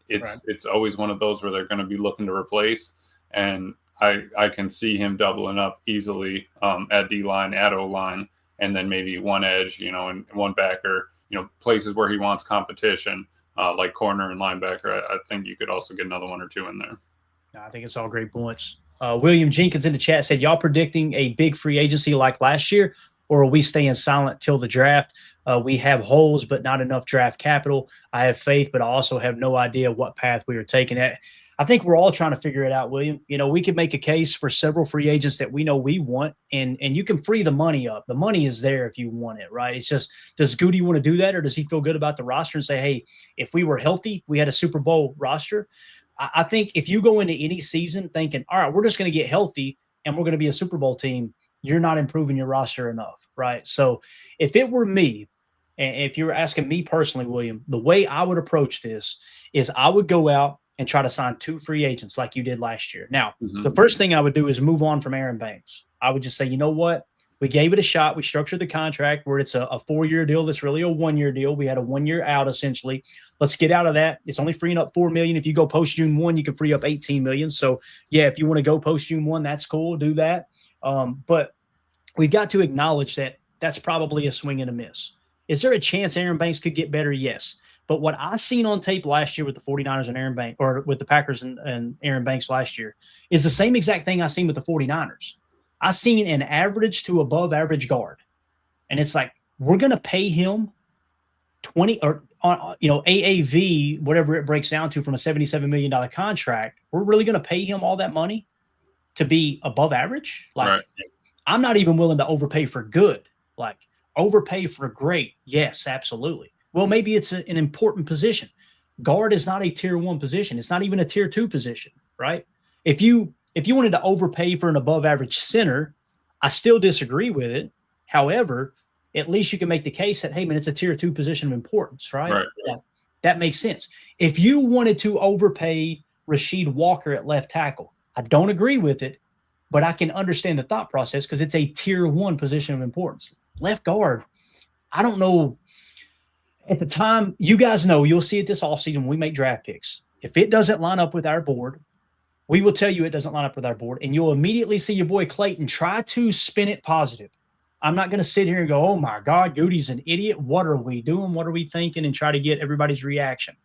C: It's always one of those where they're going to be looking to replace. And I can see him doubling up easily at D-line, at O-line, and then maybe 1 edge, and 1 backer, places where he wants competition, like corner and linebacker. I think you could also get another 1 or 2 in there.
A: I think it's all great points. William Jenkins in the chat said, y'all predicting a big free agency like last year? or are we staying silent till the draft? We have holes, but not enough draft capital. I have faith, but I also have no idea what path we are taking. I think we're all trying to figure it out, William. You know, we could make a case for several free agents that we know we want, and you can free the money up. The money is there if you want it, right? It's just, does Gutey want to do that, or does he feel good about the roster and say, hey, if we were healthy, we had a Super Bowl roster? I think if you go into any season thinking, all right, we're just going to get healthy and we're going to be a Super Bowl team, you're not improving your roster enough, right? So if it were me, and if you were asking me personally, William, the way I would approach this is I would go out and try to sign 2 free agents like you did last year. Now, the first thing I would do is move on from Aaron Banks. I would just say, you know what? We gave it a shot. We structured the contract where it's a 4-year deal that's really a 1-year deal. We had a 1 year out, essentially. Let's get out of that. It's only freeing up $4 million. If you go post June 1, you can free up $18 million. So, yeah, if you want to go post June 1, that's cool. Do that. But we've got to acknowledge that that's probably a swing and a miss. Is there a chance Aaron Banks could get better? Yes. But what I seen on tape last year with the 49ers and Aaron Banks, or with the Packers and Aaron Banks last year, is the same exact thing I seen with the 49ers. I seen an average to above average guard. And it's like, we're going to pay him 20 or, AAV, whatever it breaks down to from a $77 million contract. We're really going to pay him all that money to be above average? Like, right. I'm not even willing to overpay for good. Like, overpay for great. Yes, absolutely. Well, maybe it's an important position. Guard is not a tier 1 position. It's not even a tier 2 position, right? If you wanted to overpay for an above average center, I still disagree with it. However, at least you can make the case that, hey, man, it's a tier 2 position of importance, right? Yeah, that makes sense. If you wanted to overpay Rasheed Walker at left tackle, I don't agree with it, but I can understand the thought process because it's a tier 1 position of importance. Left guard, I don't know. At the time, you guys know, you'll see it this offseason when we make draft picks. If it doesn't line up with our board, we will tell you it doesn't line up with our board, and you'll immediately see your boy Clayton try to spin it positive. I'm not going to sit here and go, oh, my God, Gutey's an idiot. What are we doing? What are we thinking? And try to get everybody's reaction.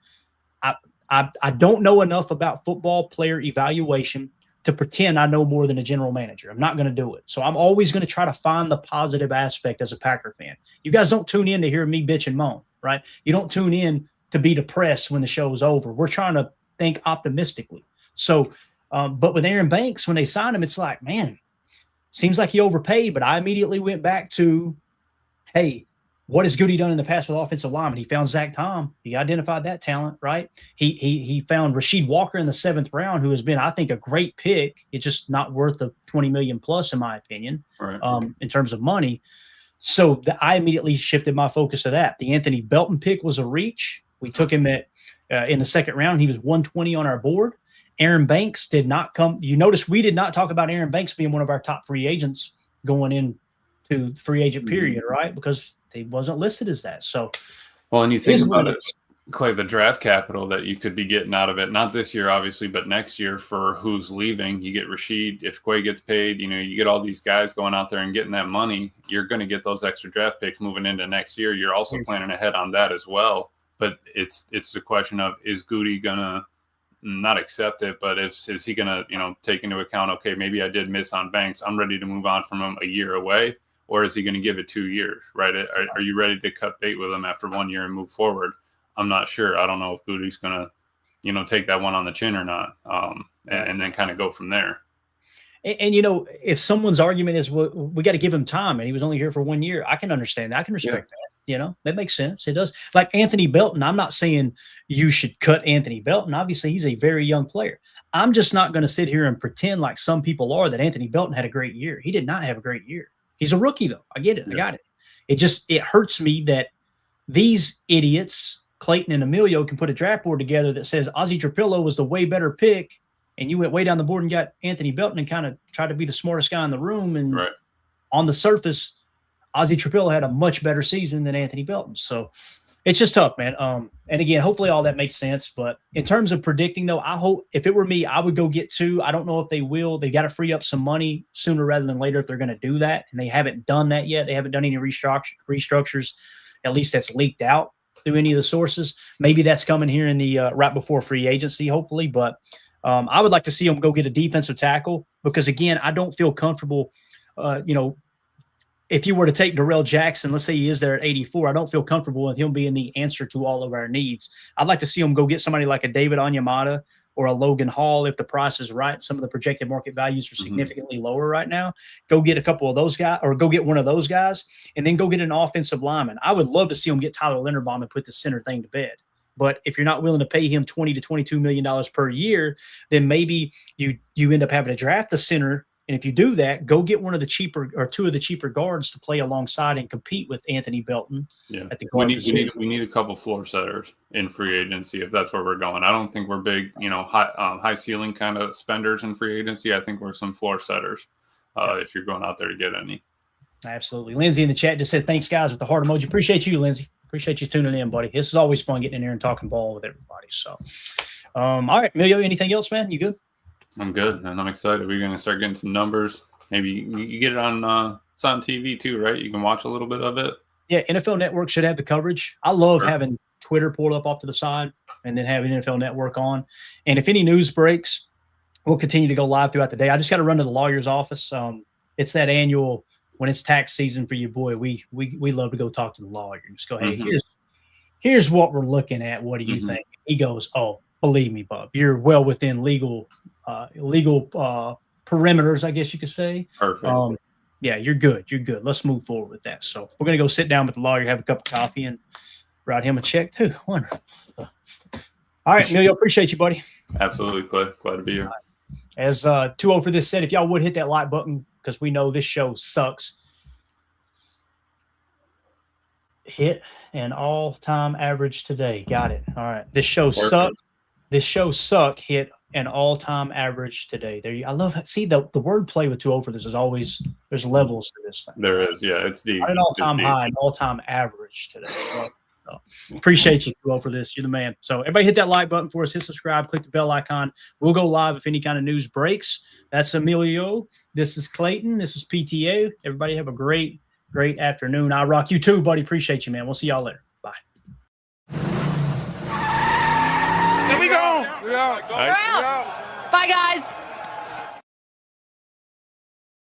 A: I don't know enough about football player evaluation to pretend I know more than a general manager. I'm not going to do it. So I'm always going to try to find the positive aspect as a Packer fan. You guys don't tune in to hear me bitch and moan, right? You don't tune in to be depressed when the show is over. We're trying to think optimistically. So, but with Aaron Banks, when they signed him, it's like, man, seems like he overpaid. But I immediately went back to, hey, what has Gutey done in the past with offensive linemen? He found Zach Tom. He identified that talent, right? He found Rasheed Walker in the 7th round, who has been, I think, a great pick. It's just not worth the $20 million plus, in my opinion, right. In terms of money. So I immediately shifted my focus to that. The Anthony Belton pick was a reach. We took him in the 2nd round. He was 120 on our board. Aaron Banks did not come. You notice we did not talk about Aaron Banks being one of our top free agents going into the free agent period, right? Because he wasn't listed as that. So,
C: well, and you think about it, Clay, the draft capital that you could be getting out of it, not this year, obviously, but next year for who's leaving. You get Rasheed. If Quay gets paid, you get all these guys going out there and getting that money. You're going to get those extra draft picks moving into next year. You're also planning ahead on that as well. But it's the question of, is Gutey going to not accept it, but is he going to, take into account, okay, maybe I did miss on Banks. I'm ready to move on from him a year away. Or is he going to give it 2 years, right? Are you ready to cut bait with him after 1 year and move forward? I'm not sure. I don't know if Gutey's going to, take that one on the chin or not, and then kind of go from there.
A: And if someone's argument is, well, we got to give him time and he was only here for 1 year, I can understand that. I can respect that. That makes sense. It does. Like Anthony Belton, I'm not saying you should cut Anthony Belton. Obviously, he's a very young player. I'm just not going to sit here and pretend like some people are that Anthony Belton had a great year. He did not have a great year. He's a rookie, though. I get it. I got it. It hurts me that these idiots, Clayton and Emilio, can put a draft board together that says Ozzie Trapillo was the way better pick, and you went way down the board and got Anthony Belton and kind of tried to be the smartest guy in the room. And on the surface, Ozzie Trapillo had a much better season than Anthony Belton. So it's just tough, man. And again, hopefully all that makes sense. But in terms of predicting, though, I hope if it were me, I would go get 2. I don't know if they will. They got to free up some money sooner rather than later if they're going to do that. And they haven't done that yet. They haven't done any restructures. At least that's leaked out through any of the sources. Maybe that's coming here in the right before free agency, hopefully. But I would like to see them go get a defensive tackle because, again, I don't feel comfortable, if you were to take Darrell Jackson, let's say he is there at 84, I don't feel comfortable with him being the answer to all of our needs. I'd like to see him go get somebody like a David Onyemata or a Logan Hall if the price is right. Some of the projected market values are significantly lower right now. Go get a couple of those guys, or go get one of those guys, and then go get an offensive lineman. I would love to see him get Tyler Linderbaum and put the center thing to bed. But if you're not willing to pay him $20 to $22 million per year, then maybe you end up having to draft the center. And if you do that, go get one of the cheaper or two of the cheaper guards to play alongside and compete with Anthony Belton.
C: Yeah,
A: at the
C: we
A: guard
C: need a couple floor setters in free agency if that's where we're going. I don't think we're big, high ceiling kind of spenders in free agency. I think we're some floor setters if you're going out there to get any.
A: Absolutely. Lindsay in the chat just said, thanks, guys, with the heart emoji. Appreciate you, Lindsay. Appreciate you tuning in, buddy. This is always fun getting in here and talking ball with everybody. So, all right, Emilio, anything else, man? You good?
C: I'm good, and I'm excited. We're going to start getting some numbers. Maybe you get it on it's on TV too, right? You can watch a little bit of it.
A: Yeah, NFL Network should have the coverage. I love having Twitter pulled up off to the side and then having NFL Network on. And if any news breaks, we'll continue to go live throughout the day. I just got to run to the lawyer's office. It's that annual when it's tax season for you, boy. We love to go talk to the lawyer and just go, hey, here's what we're looking at. What do you think? He goes, oh, believe me, Bub, you're well within legal perimeters, I guess you could say.
C: Perfect.
A: Yeah, you're good. You're good. Let's move forward with that. So we're going to go sit down with the lawyer, have a cup of coffee, and write him a check too. Wonderful. All right, Emilio, appreciate you, buddy.
C: Absolutely, Clay. Glad to be here.
A: As 2-0 for this set, if y'all would hit that like button, because we know this show sucks. Hit an all-time average today. Got it. All right. This show sucked. This show suck hit an all-time average today. There, I love. See the wordplay with 2-0 for this is always there's levels to this thing.
C: There is, yeah, it's deep.
A: Not an all-time high, an all-time average today. So appreciate you 2-0 for this. You're the man. So everybody hit that like button for us. Hit subscribe. Click the bell icon. We'll go live if any kind of news breaks. That's Emilio. This is Clayton. This is PTA. Everybody have a great afternoon. I rock you too, buddy. Appreciate you, man. We'll see y'all later. Bye.
D: There we go.
C: Nice.
G: Bye, guys.